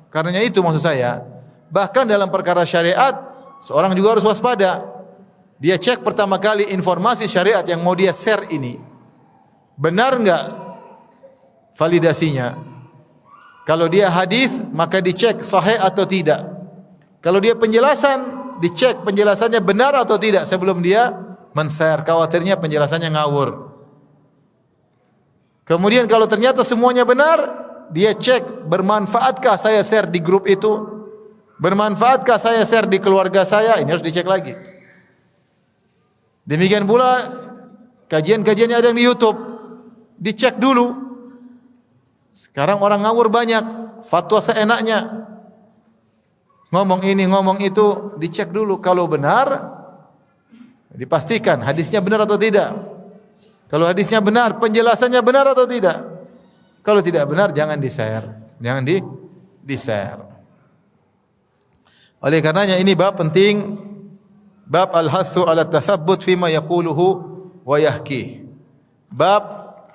Karenanya itu maksud saya. Bahkan dalam perkara syariat, seorang juga harus waspada. Dia cek pertama kali informasi syariat yang mau dia share ini, benar enggak validasinya. Kalau dia hadis, maka dicek sahih atau tidak. Kalau dia penjelasan, dicek penjelasannya benar atau tidak sebelum dia men-share. Khawatirnya penjelasannya ngawur. Kemudian kalau ternyata semuanya benar, dia cek bermanfaatkah saya share di grup itu? Bermanfaatkah saya share di keluarga saya? Ini harus dicek lagi. Demikian pula kajian-kajiannya ada yang di YouTube, dicek dulu. Sekarang orang ngawur banyak, fatwa seenaknya. Ngomong ini, ngomong itu, dicek dulu. Kalau benar, dipastikan hadisnya benar atau tidak. Kalau hadisnya benar, penjelasannya benar atau tidak. Kalau tidak benar, jangan di-share. Jangan di-share. Oleh karenanya ini bab penting, bab al-hathu ala tathabbut fima yaquluhu wa yahki. Bab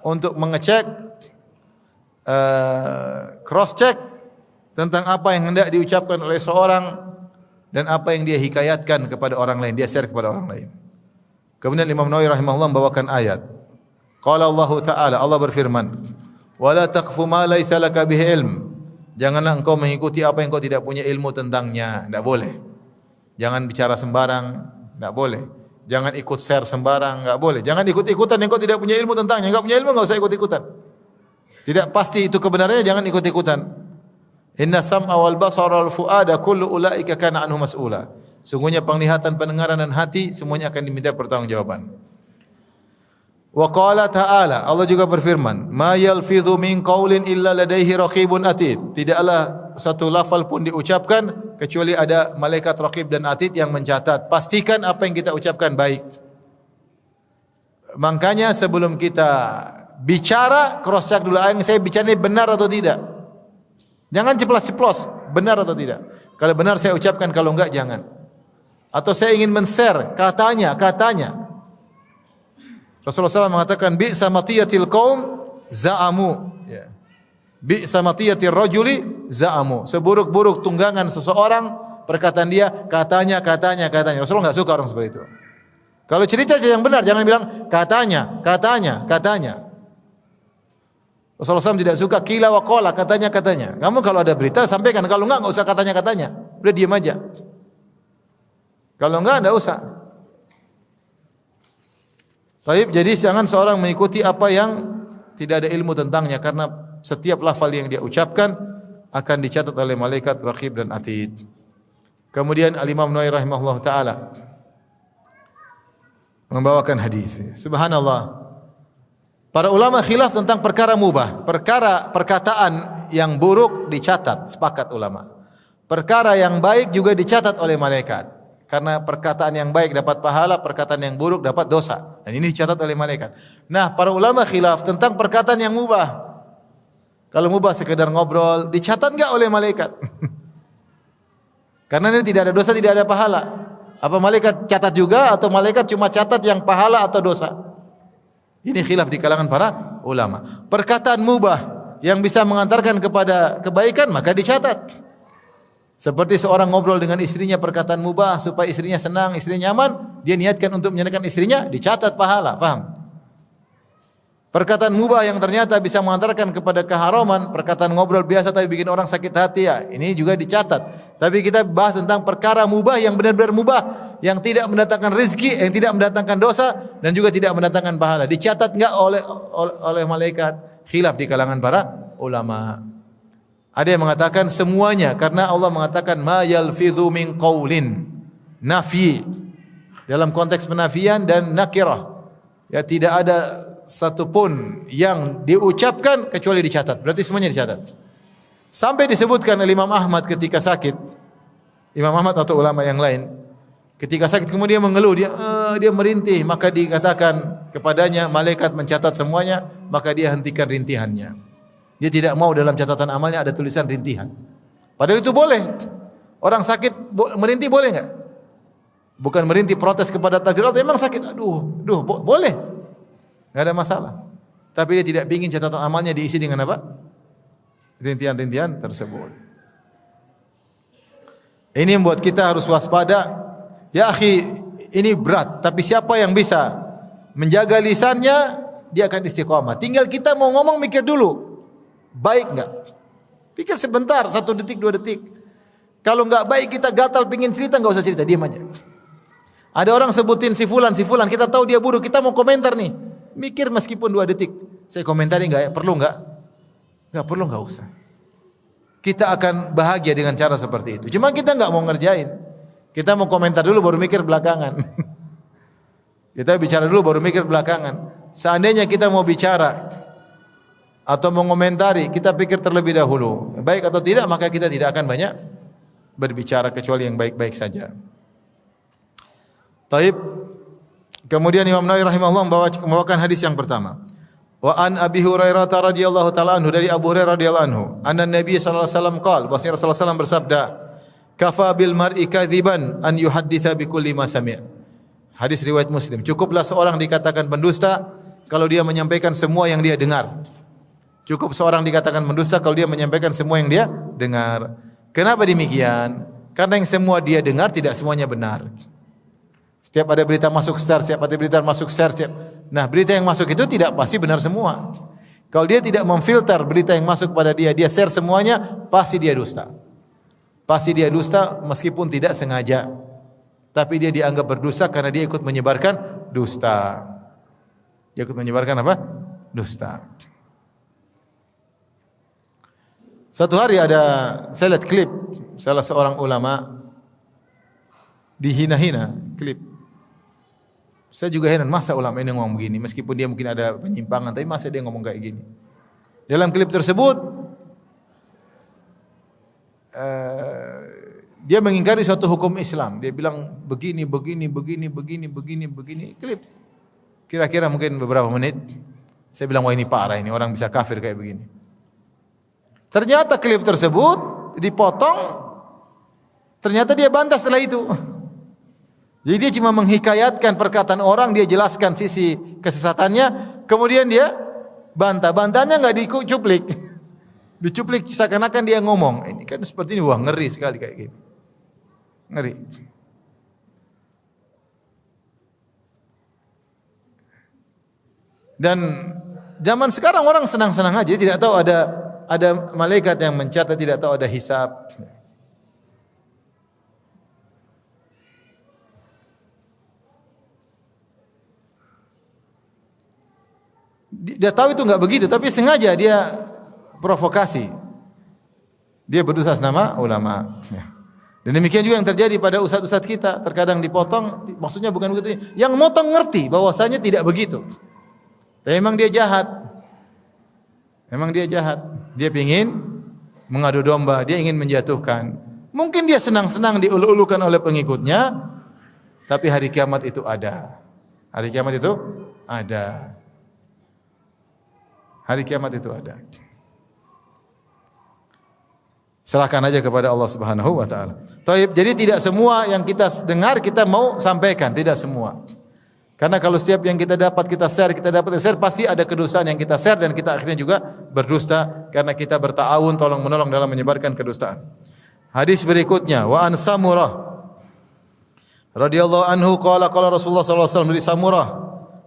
untuk mengecek, cross check tentang apa yang hendak diucapkan oleh seorang dan apa yang dia hikayatkan kepada orang lain, dia share kepada orang lain. Kemudian Imam Nawawi rahimahullah membawakan ayat. Qala Allah Ta'ala, Allah berfirman, "Wala taqfu ma laysa laka bihi ilm." Janganlah engkau mengikuti apa yang engkau tidak punya ilmu tentangnya, tidak boleh. Jangan bicara sembarang, tidak boleh. Jangan ikut share sembarang, enggak boleh. Jangan ikut-ikutan yang kau tidak punya ilmu tentangnya. Enggak punya ilmu enggak usah ikut-ikutan. Tidak pasti itu kebenarannya, jangan ikut-ikutan. Inna sam'a wal basara wal fuada kullu ulaika kana anhu mas'ula. Sungguhnya penglihatan, pendengaran dan hati semuanya akan diminta pertanggungjawaban. Wa qala ta'ala, Allah juga berfirman, "Ma yalfidhu min qaulin illa ladaihi raqibun atid." Tidaklah satu lafal pun diucapkan kecuali ada malaikat raqib dan atid yang mencatat. Pastikan apa yang kita ucapkan baik. Makanya sebelum kita bicara, cross check dulu yang saya bicara ini benar atau tidak. Jangan ceplos-ceplos, benar atau tidak. Kalau benar saya ucapkan, kalau enggak jangan. Atau saya ingin men-share katanya. Rasulullah SAW mengatakan bi'sa matiyatil qaum za'amu, ya. Bi'sa matiyatir rajuli za'amu. Seburuk-buruk tunggangan seseorang perkataan dia katanya. Rasulullah enggak suka orang seperti itu. Kalau cerita yang benar jangan bilang katanya. Rasulullah SAW tidak suka kila wa qala, katanya. Kamu kalau ada berita sampaikan, kalau enggak usah katanya. Udah diam aja. Kalau enggak usah. Taib, jadi jangan seorang mengikuti apa yang tidak ada ilmu tentangnya, karena setiap lafal yang dia ucapkan akan dicatat oleh malaikat raqib dan atid. Kemudian Al-Imam Nawawi rahimahullah taala membawakan hadis. Subhanallah. Para ulama khilaf tentang perkara mubah. Perkataan yang buruk dicatat, sepakat ulama. Perkara yang baik juga dicatat oleh malaikat. Karena perkataan yang baik dapat pahala, perkataan yang buruk dapat dosa. Dan ini dicatat oleh malaikat. Nah, para ulama khilaf tentang perkataan yang mubah. Kalau mubah sekedar ngobrol, dicatat enggak oleh malaikat? Karena ini tidak ada dosa, tidak ada pahala. Apa malaikat catat juga atau malaikat cuma catat yang pahala atau dosa? Ini khilaf di kalangan para ulama. Perkataan mubah yang bisa mengantarkan kepada kebaikan maka dicatat. Seperti seorang ngobrol dengan istrinya perkataan mubah supaya istrinya senang, istrinya nyaman, dia niatkan untuk menyenangkan istrinya, dicatat pahala, paham? Perkataan mubah yang ternyata bisa mengantarkan kepada keharaman, perkataan ngobrol biasa tapi bikin orang sakit hati, ya, ini juga dicatat. Tapi kita bahas tentang perkara mubah yang benar-benar mubah, yang tidak mendatangkan rezeki, yang tidak mendatangkan dosa dan juga tidak mendatangkan pahala. Dicatat enggak oleh malaikat? Khilaf di kalangan para ulama. Ada yang mengatakan semuanya, karena Allah mengatakan ma yalfidhu min qaulin, nafi dalam konteks penafian dan nakirah. Ya, tidak ada satu pun yang diucapkan kecuali dicatat. Berarti semuanya dicatat. Sampai disebutkan oleh Imam Ahmad ketika sakit. Imam Ahmad atau ulama yang lain ketika sakit kemudian mengeluh, dia merintih, maka dikatakan kepadanya malaikat mencatat semuanya, maka dia hentikan rintihannya. Dia tidak mau dalam catatan amalnya ada tulisan rintihan. Padahal itu boleh. Orang sakit merintih boleh enggak? Bukan merintih protes kepada takdir Allah, memang sakit. Boleh. Enggak ada masalah. Tapi dia tidak ingin catatan amalnya diisi dengan apa? Rintihan-rintihan tersebut. Ini membuat kita harus waspada. Ya akhi, ini berat, tapi siapa yang bisa menjaga lisannya, dia akan istiqamah. Tinggal kita mau ngomong mikir dulu. Baik enggak? Pikir sebentar, 1 detik, 2 detik. Kalau enggak baik kita gatal pingin cerita, enggak usah cerita, diam aja. Ada orang sebutin si fulan, kita tahu dia buruk, kita mau komentar nih. Mikir meskipun 2 detik. Saya komentari enggak ya? Perlu enggak? Enggak perlu, enggak usah. Kita akan bahagia dengan cara seperti itu. Cuma kita enggak mau ngerjain. Kita mau komentar dulu baru mikir belakangan. Kita bicara dulu baru mikir belakangan. Seandainya kita mau bicara atau mengomentari, kita pikir terlebih dahulu baik atau tidak, maka kita tidak akan banyak berbicara kecuali yang baik-baik saja. Taib. Kemudian Imam Nawawi rahimahullah membawakan hadis yang pertama. Wa an Abi Hurairah radhiyallahu taala anhu, dari Abu Hurairah radhiyallahu anhu, anna Nabi sallallahu alaihi wasallam qaal, bahwasanya Rasulullah sallallahu alaihi wasallam bersabda, kafa bil mar'i kadziban an yuhadditsa bi kulli ma sami'. Hadis riwayat Muslim. Cukuplah seorang dikatakan pendusta kalau dia menyampaikan semua yang dia dengar. Cukup seorang dikatakan mendusta kalau dia menyampaikan semua yang dia dengar. Kenapa demikian? Karena yang semua dia dengar tidak semuanya benar. Setiap ada berita masuk share, setiap ada berita masuk share. Nah, berita yang masuk itu tidak pasti benar semua. Kalau dia tidak memfilter berita yang masuk pada dia share semuanya, pasti dia dusta. Pasti dia dusta meskipun tidak sengaja. tapi dia dianggap berdosa karena dia ikut menyebarkan dusta. Dia ikut menyebarkan apa? Dusta. Satu hari saya lihat klip salah seorang ulama dihina-hina, klip. Saya juga heran, masa ulama ini ngomong begini, meskipun dia mungkin ada penyimpangan, tapi masa dia ngomong kayak gini. Dalam klip tersebut dia mengingkari suatu hukum Islam. Dia bilang begini. Klip. Kira-kira mungkin beberapa menit. Saya bilang, wah ini parah, ini orang bisa kafir kayak begini. Ternyata klip tersebut dipotong. Ternyata dia bantah setelah itu. Jadi dia cuma menghikayatkan perkataan orang, dia jelaskan sisi kesesatannya, kemudian dia bantah. Bantahnya enggak dicuplik. Dicuplik seakan-akan dia ngomong. Ini kan seperti ini, wah ngeri sekali kayak gini. Ngeri. Dan zaman sekarang orang senang-senang aja, tidak tahu ada malaikat yang mencatat, tidak tahu ada hisab. Dia tahu itu enggak begitu, tapi sengaja dia provokasi. Dia berdosa atas nama ulama. Dan demikian juga yang terjadi pada ustaz-ustaz kita, terkadang dipotong, maksudnya bukan begitu. Yang motong ngerti bahwasanya tidak begitu. Tapi memang dia jahat. Memang dia jahat. Dia ingin mengadu domba, dia ingin menjatuhkan. Mungkin dia senang-senang diulu-ulukan oleh pengikutnya, tapi hari kiamat itu ada. Hari kiamat itu ada. Hari kiamat itu ada. Serahkan aja kepada Allah Subhanahu wa taala. Taib, jadi tidak semua yang kita dengar kita mau sampaikan, tidak semua. Karena kalau setiap yang kita dapat kita share, pasti ada kedustaan yang kita share dan kita akhirnya juga berdusta karena kita berta'awun tolong menolong dalam menyebarkan kedustaan. Hadis berikutnya, wa an Samurah radhiyallahu anhu qala Rasulullah sallallahu alaihi wasallam, dari Samurah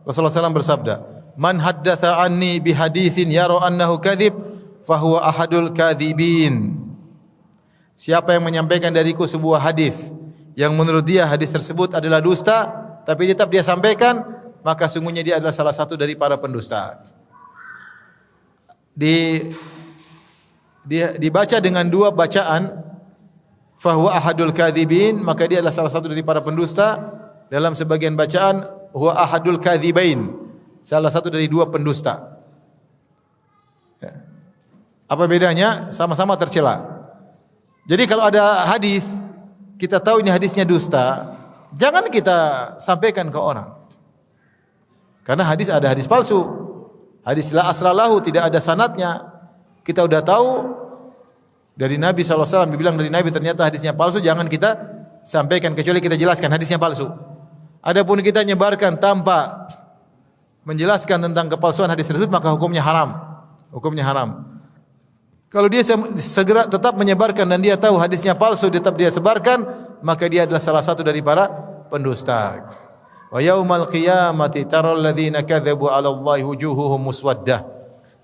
Rasulullah sallallahu bersabda, "Man haddatsa anni bi haditsin yara annahu kadzib, fa huwa ahadul kadzibin." Siapa yang menyampaikan dariku sebuah hadis yang menurut dia hadis tersebut adalah dusta, tapi tetap dia sampaikan, maka sungguhnya dia adalah salah satu dari para pendusta. Dibaca dengan dua bacaan, fahuwa ahadul kadzibin, maka dia adalah salah satu dari para pendusta. Dalam sebagian bacaan, huwa ahadul kadzibain, salah satu dari dua pendusta. Apa bedanya? Sama-sama tercela. Jadi kalau ada hadis, kita tahu ini hadisnya dusta, jangan kita sampaikan ke orang. Karena hadis ada hadis palsu. Hadis la asralahu, tidak ada sanadnya. Kita udah tahu dari Nabi SAW, dibilang dari Nabi, ternyata hadisnya palsu, jangan kita sampaikan kecuali kita jelaskan hadisnya palsu. Adapun kita nyebarkan tanpa menjelaskan tentang kepalsuan hadis tersebut, maka hukumnya haram. Hukumnya haram. Kalau dia segera tetap menyebarkan dan dia tahu hadisnya palsu, tetap dia sebarkan, maka dia adalah salah satu dari para pendusta. Wa yaumal qiyamati taral ladzina kadzabu 'ala Allahi wujuhuhum muswaddah.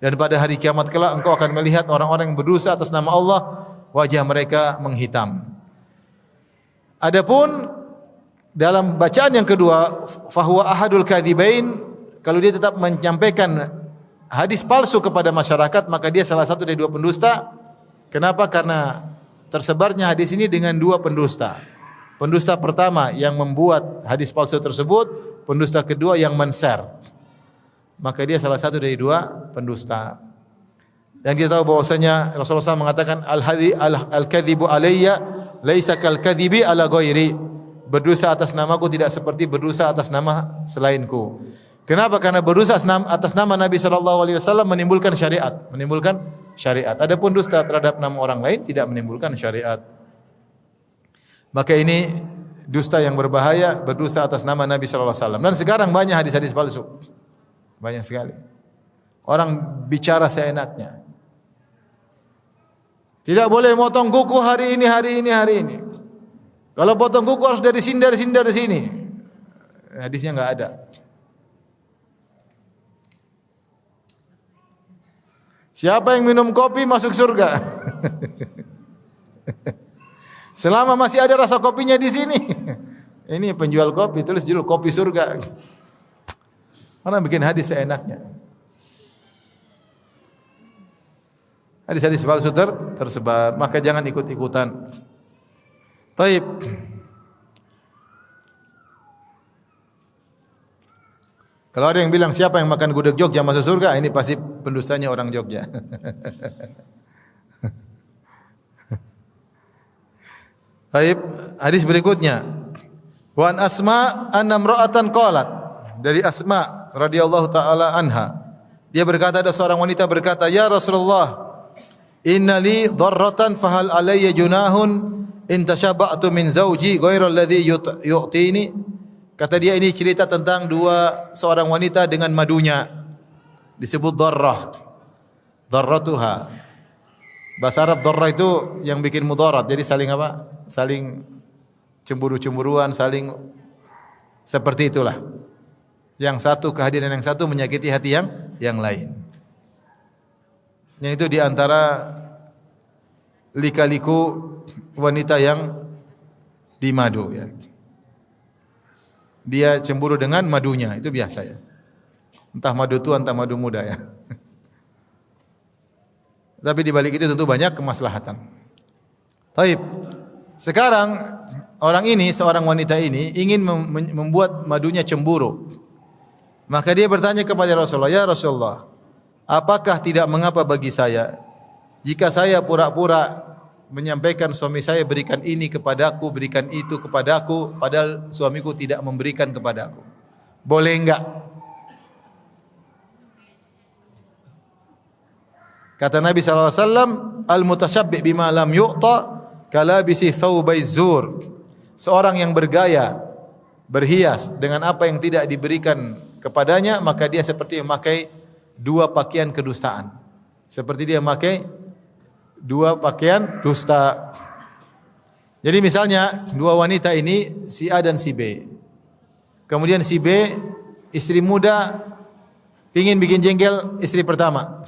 Dan pada hari kiamat kelak engkau akan melihat orang-orang yang berdosa atas nama Allah, wajah mereka menghitam. Adapun dalam bacaan yang kedua, fahuwa ahadul kadzibain, kalau dia tetap menyampaikan hadis palsu kepada masyarakat, maka dia salah satu dari dua pendusta. Kenapa? Karena tersebarnya hadis ini dengan dua pendusta. Pendusta pertama yang membuat hadis palsu tersebut, pendusta kedua yang men-share. Maka dia salah satu dari dua pendusta. Dan kita tahu bahwasanya Rasulullah SAW mengatakan al-kadzibu alayya laisa kal-kadzibi ala ghairi. Berdosa atas namaku tidak seperti berdosa atas nama selainku. Kenapa? Karena berdosa atas nama Nabi SAW menimbulkan syariat. Adapun dusta terhadap nama orang lain tidak menimbulkan syariat. Maka ini dusta yang berbahaya, berdosa atas nama Nabi SAW. Dan sekarang banyak hadis-hadis palsu. Banyak sekali. Orang bicara seenaknya. Tidak boleh motong kuku hari ini. Kalau potong kuku harus dari sini. Hadisnya enggak ada. Siapa yang minum kopi masuk surga? Selama masih ada rasa kopinya di sini. Ini penjual kopi tulis judul kopi surga. Orang bikin hadis seenaknya. Hadis-hadis palsu tersebar, maka jangan ikut-ikutan. Taib. Kalau ada yang bilang siapa yang makan gudeg Jogja masuk surga, ini pasti pendustanya orang Jogja. Taib. Hadis berikutnya. Wa an Asma anna imra'atan qalat. Dari Asma radhiyallahu taala anha. Dia berkata, ada seorang wanita berkata, "Ya Rasulullah, inna li dharratan fahal alayya junahun in tashabba'tu min zawji ghairal ladzi yu'tini." Kata dia, ini cerita tentang seorang wanita dengan madunya. Disebut dharrah. Dharratuha. Bahasa Arab dharrah itu yang bikin mudarat. Jadi saling apa? Saling cemburu-cemburuan, saling seperti itulah. Yang satu kehadiran yang satu menyakiti hati yang lain. Yang itu di antara lika-liku wanita yang dimadu ya. Dia cemburu dengan madunya, itu biasa ya. Entah madu tua, entah madu muda ya. Tapi di balik itu tentu banyak kemaslahatan. Taib. Sekarang orang ini, seorang wanita ini ingin membuat madunya cemburu. Maka dia bertanya kepada Rasulullah, "Ya Rasulullah, apakah tidak mengapa bagi saya jika saya pura-pura menyampaikan suami saya berikan ini kepadaku, berikan itu kepadaku, padahal suamiku tidak memberikan kepadaku? Boleh enggak?" Kata Nabi sallallahu alaihi wasallam, "Al-mutasyabbi' bima lam yu'ta kalabisi thawbaiz zur." Seorang yang bergaya, berhias dengan apa yang tidak diberikan kepadanya, maka dia seperti memakai dua pakaian kedustaan. Seperti dia memakai dua pakaian dusta. Jadi misalnya dua wanita ini, si A dan si B. Kemudian si B, istri muda, ingin bikin jengkel istri pertama.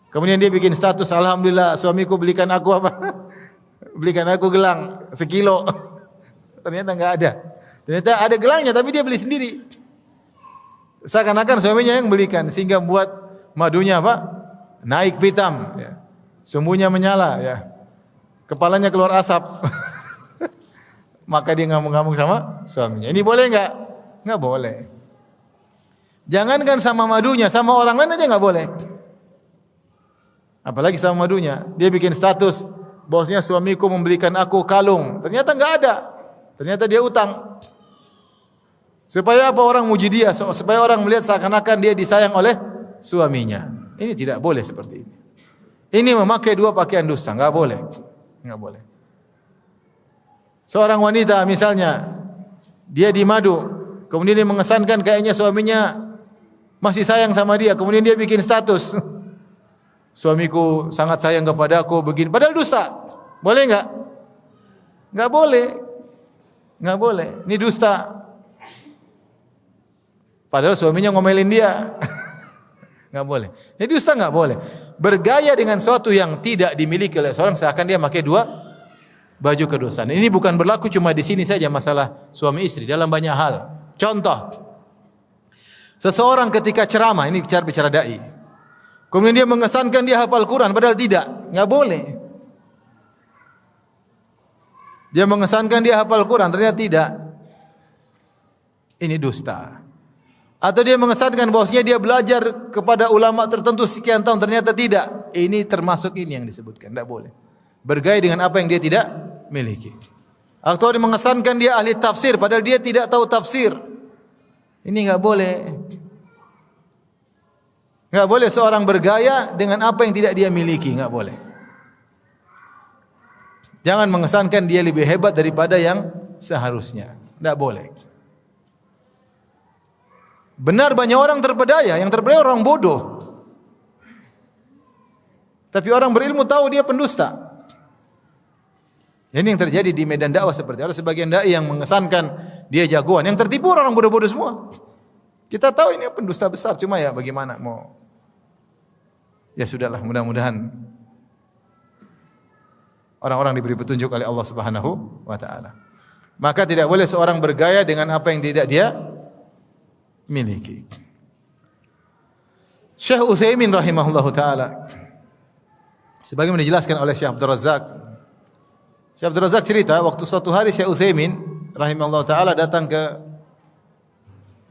Kemudian dia bikin status, "Alhamdulillah suamiku belikan aku apa? Belikan aku gelang sekilo." Ternyata enggak ada. Ternyata ada gelangnya tapi dia beli sendiri. Seakan-akan suaminya yang belikan, sehingga buat madunya apa? Naik pitam ya. Sumbunya menyala ya. Kepalanya keluar asap. Maka dia ngamuk-ngamuk sama suaminya. Ini boleh enggak? Enggak boleh. Jangankan sama madunya, sama orang lain aja enggak boleh. Apalagi sama madunya. Dia bikin status, "Bosnya suamiku membelikan aku kalung." Ternyata enggak ada. Ternyata dia utang. Supaya apa? Orang muji dia, supaya orang melihat seakan-akan dia disayang oleh suaminya. Ini tidak boleh seperti ini. Ini memakai dua pakaian dusta, enggak boleh. Enggak boleh. Seorang wanita misalnya, dia dimadu, kemudian dia mengesankan kayaknya suaminya masih sayang sama dia, kemudian dia bikin status, "Suamiku sangat sayang kepadaku begini." Padahal dusta. Boleh enggak? Enggak boleh. Enggak boleh. Ini dusta. Padahal suaminya ngomelin dia. Enggak boleh. Jadi dusta enggak boleh. Bergaya dengan sesuatu yang tidak dimiliki oleh seorang seakan dia pakai dua baju kedustaan. Ini bukan berlaku cuma di sini saja masalah suami istri, dalam banyak hal. Contoh. Seseorang ketika ceramah, ini bicara dai. Kemudian dia mengesankan dia hafal Quran padahal tidak. Enggak boleh. Dia mengesankan dia hafal Quran ternyata tidak. Ini dusta. Atau dia mengesankan bahwasanya dia belajar kepada ulama tertentu sekian tahun ternyata tidak. Ini termasuk ini yang disebutkan, tidak boleh. Bergaya dengan apa yang dia tidak miliki. Atau dia mengesankan dia ahli tafsir padahal dia tidak tahu tafsir. Ini enggak boleh. Enggak boleh seorang bergaya dengan apa yang tidak dia miliki, enggak boleh. Jangan mengesankan dia lebih hebat daripada yang seharusnya. Enggak boleh. Benar banyak orang terpedaya, yang terpedaya orang bodoh. Tapi orang berilmu tahu dia pendusta. Ini yang terjadi di medan dakwah seperti ada sebagian dai yang mengesankan dia jagoan, yang tertipu orang bodoh-bodoh semua. Kita tahu ini pendusta besar, cuma ya bagaimana mau. Ya sudahlah, mudah-mudahan orang-orang diberi petunjuk oleh Allah Subhanahu wa taala. Maka tidak boleh seorang bergaya dengan apa yang tidak dia miliki. Syekh Utsaimin rahimahullahu taala sebagaimana dijelaskan oleh Syekh Abdul Razak. Syekh Abdul Razak cerita waktu suatu hari Syekh Utsaimin rahimahullahu taala datang ke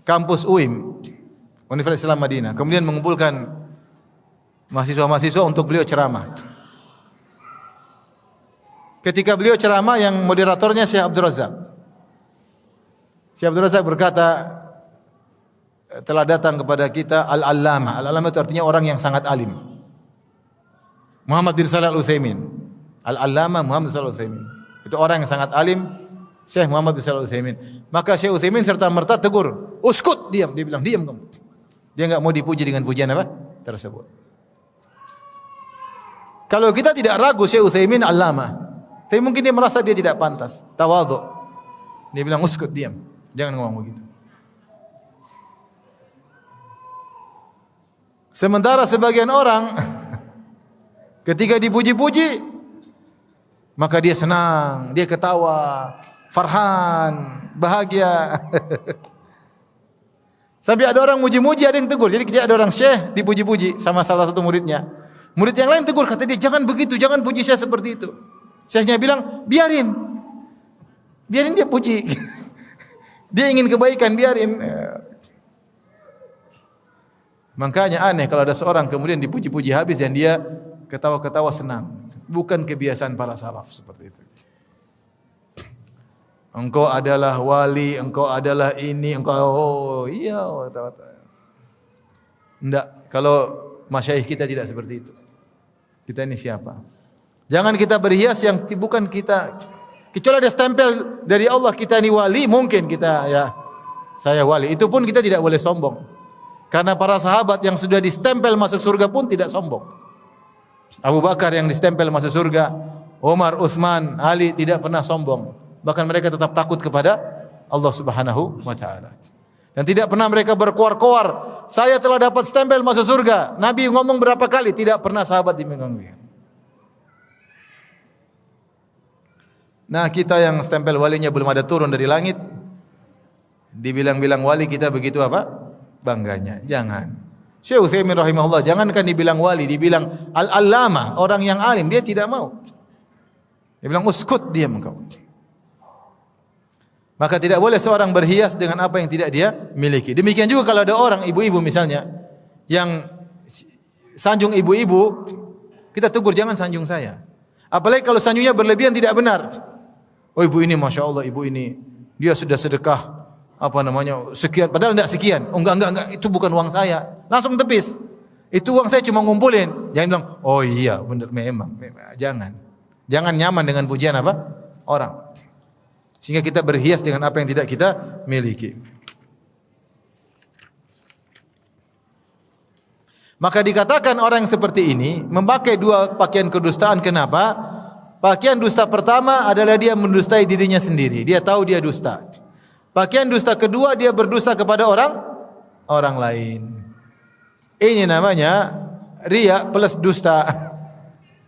kampus UIM, Universitas Islam Madinah, kemudian mengumpulkan mahasiswa-mahasiswa untuk beliau ceramah. Ketika beliau ceramah, yang moderatornya Syekh Abdul Razak. Syekh Abdul Razak berkata, telah datang kepada kita Al-Allamah. Al-Allamah itu artinya orang yang sangat alim. Muhammad bin Shalih Al-Utsaimin. Al-Allamah Muhammad bin Shalih Al-Utsaimin. Itu orang yang sangat alim, Syekh Muhammad bin Shalih Al-Utsaimin. Maka Syekh Utsaimin serta merta tegur, "Uskut, diam." Dia bilang, "Diam kamu." Dia enggak mau dipuji dengan pujian apa? Tersebut. Kalau kita tidak ragu Syekh Utsaimin Allamah, tapi mungkin dia merasa dia tidak pantas, tawadhu. Dia bilang, "Uskut, diam." Jangan ngomong begitu. Sementara sebagian orang ketika dipuji-puji maka dia senang, dia ketawa, farhan, bahagia. Sampai ada orang muji-muji, ada yang tegur. Jadi ada orang syekh dipuji-puji sama salah satu muridnya. Murid yang lain tegur, kata dia, "Jangan begitu, jangan puji saya seperti itu." Syekhnya bilang, "Biarin. Biarin dia puji." Dia ingin kebaikan, biarin. Makanya aneh kalau ada seorang kemudian dipuji-puji habis dan dia ketawa-ketawa senang. Bukan kebiasaan para salaf seperti itu. Engkau adalah wali, engkau adalah ini, engkau iya. Enggak, kalau masyayikh kita tidak seperti itu. Kita ini siapa? Jangan kita berhias yang bukan kita. Kecuali ada stempel dari Allah kita ini wali, mungkin kita ya saya wali. Itu pun kita tidak boleh sombong. Karena para sahabat yang sudah distempel masuk surga pun tidak sombong. Abu Bakar yang distempel masuk surga, Umar, Utsman, Ali tidak pernah sombong. Bahkan mereka tetap takut kepada Allah Subhanahu wa taala. Dan tidak pernah mereka berkoar-koar, "Saya telah dapat stempel masuk surga." Nabi ngomong berapa kali, tidak pernah sahabat diminta. Nah, kita yang stempel walinya belum ada turun dari langit, dibilang-bilang wali kita begitu apa? Bangganya. Jangan. Syekh Utsaimin rahimahullah, jangankan dibilang wali, dibilang al-allamah, orang yang alim, dia tidak mau. Dia bilang, "Uskut, diam engkau." Maka tidak boleh seorang berhias dengan apa yang tidak dia miliki. Demikian juga kalau ada orang, ibu-ibu misalnya, yang sanjung ibu-ibu, kita tegur, "Jangan sanjung saya." Apalagi kalau sanjungnya berlebihan, tidak benar. "Oh, ibu ini Masya Allah, ibu ini dia sudah sedekah sekian, padahal tidak sekian." "Oh, enggak, itu bukan uang saya." Langsung tepis. "Itu uang saya cuma ngumpulin." Jangan bilang, "Oh iya, benar memang." Jangan nyaman dengan pujian apa? Orang. Sehingga kita berhias dengan apa yang tidak kita miliki. Maka dikatakan orang yang seperti ini memakai dua pakaian kedustaan. Kenapa? Pakaian dusta pertama adalah dia mendustai dirinya sendiri. Dia tahu dia dusta. Pakaian dusta kedua, dia berdusta kepada orang lain. Ini namanya riya plus dusta.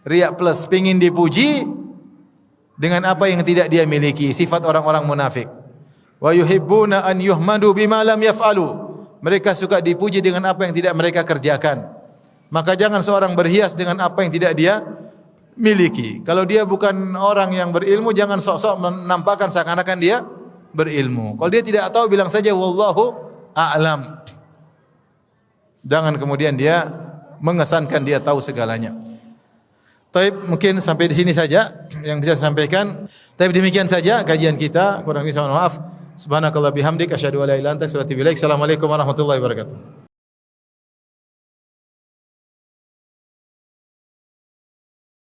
Riya plus pengin dipuji dengan apa yang tidak dia miliki. Sifat orang-orang munafik. Wa yuhibbuna an yuhmadu bima lam yaf'alu. Mereka suka dipuji dengan apa yang tidak mereka kerjakan. Maka jangan seorang berhias dengan apa yang tidak dia miliki. Kalau dia bukan orang yang berilmu, jangan sok-sok menampakkan seakan-akan dia berilmu. Kalau dia tidak tahu, bilang saja wallahu a'lam. Jangan kemudian dia mengesankan dia tahu segalanya. Taib, mungkin sampai di sini saja yang bisa saya sampaikan. Tapi demikian saja kajian kita. Kurang lebih mohon maaf. Subhanakallah bihamdik asyhadu an la ilaha illa anta astaghfiruka wa atubu ilaik. Assalamualaikum warahmatullahi wabarakatuh.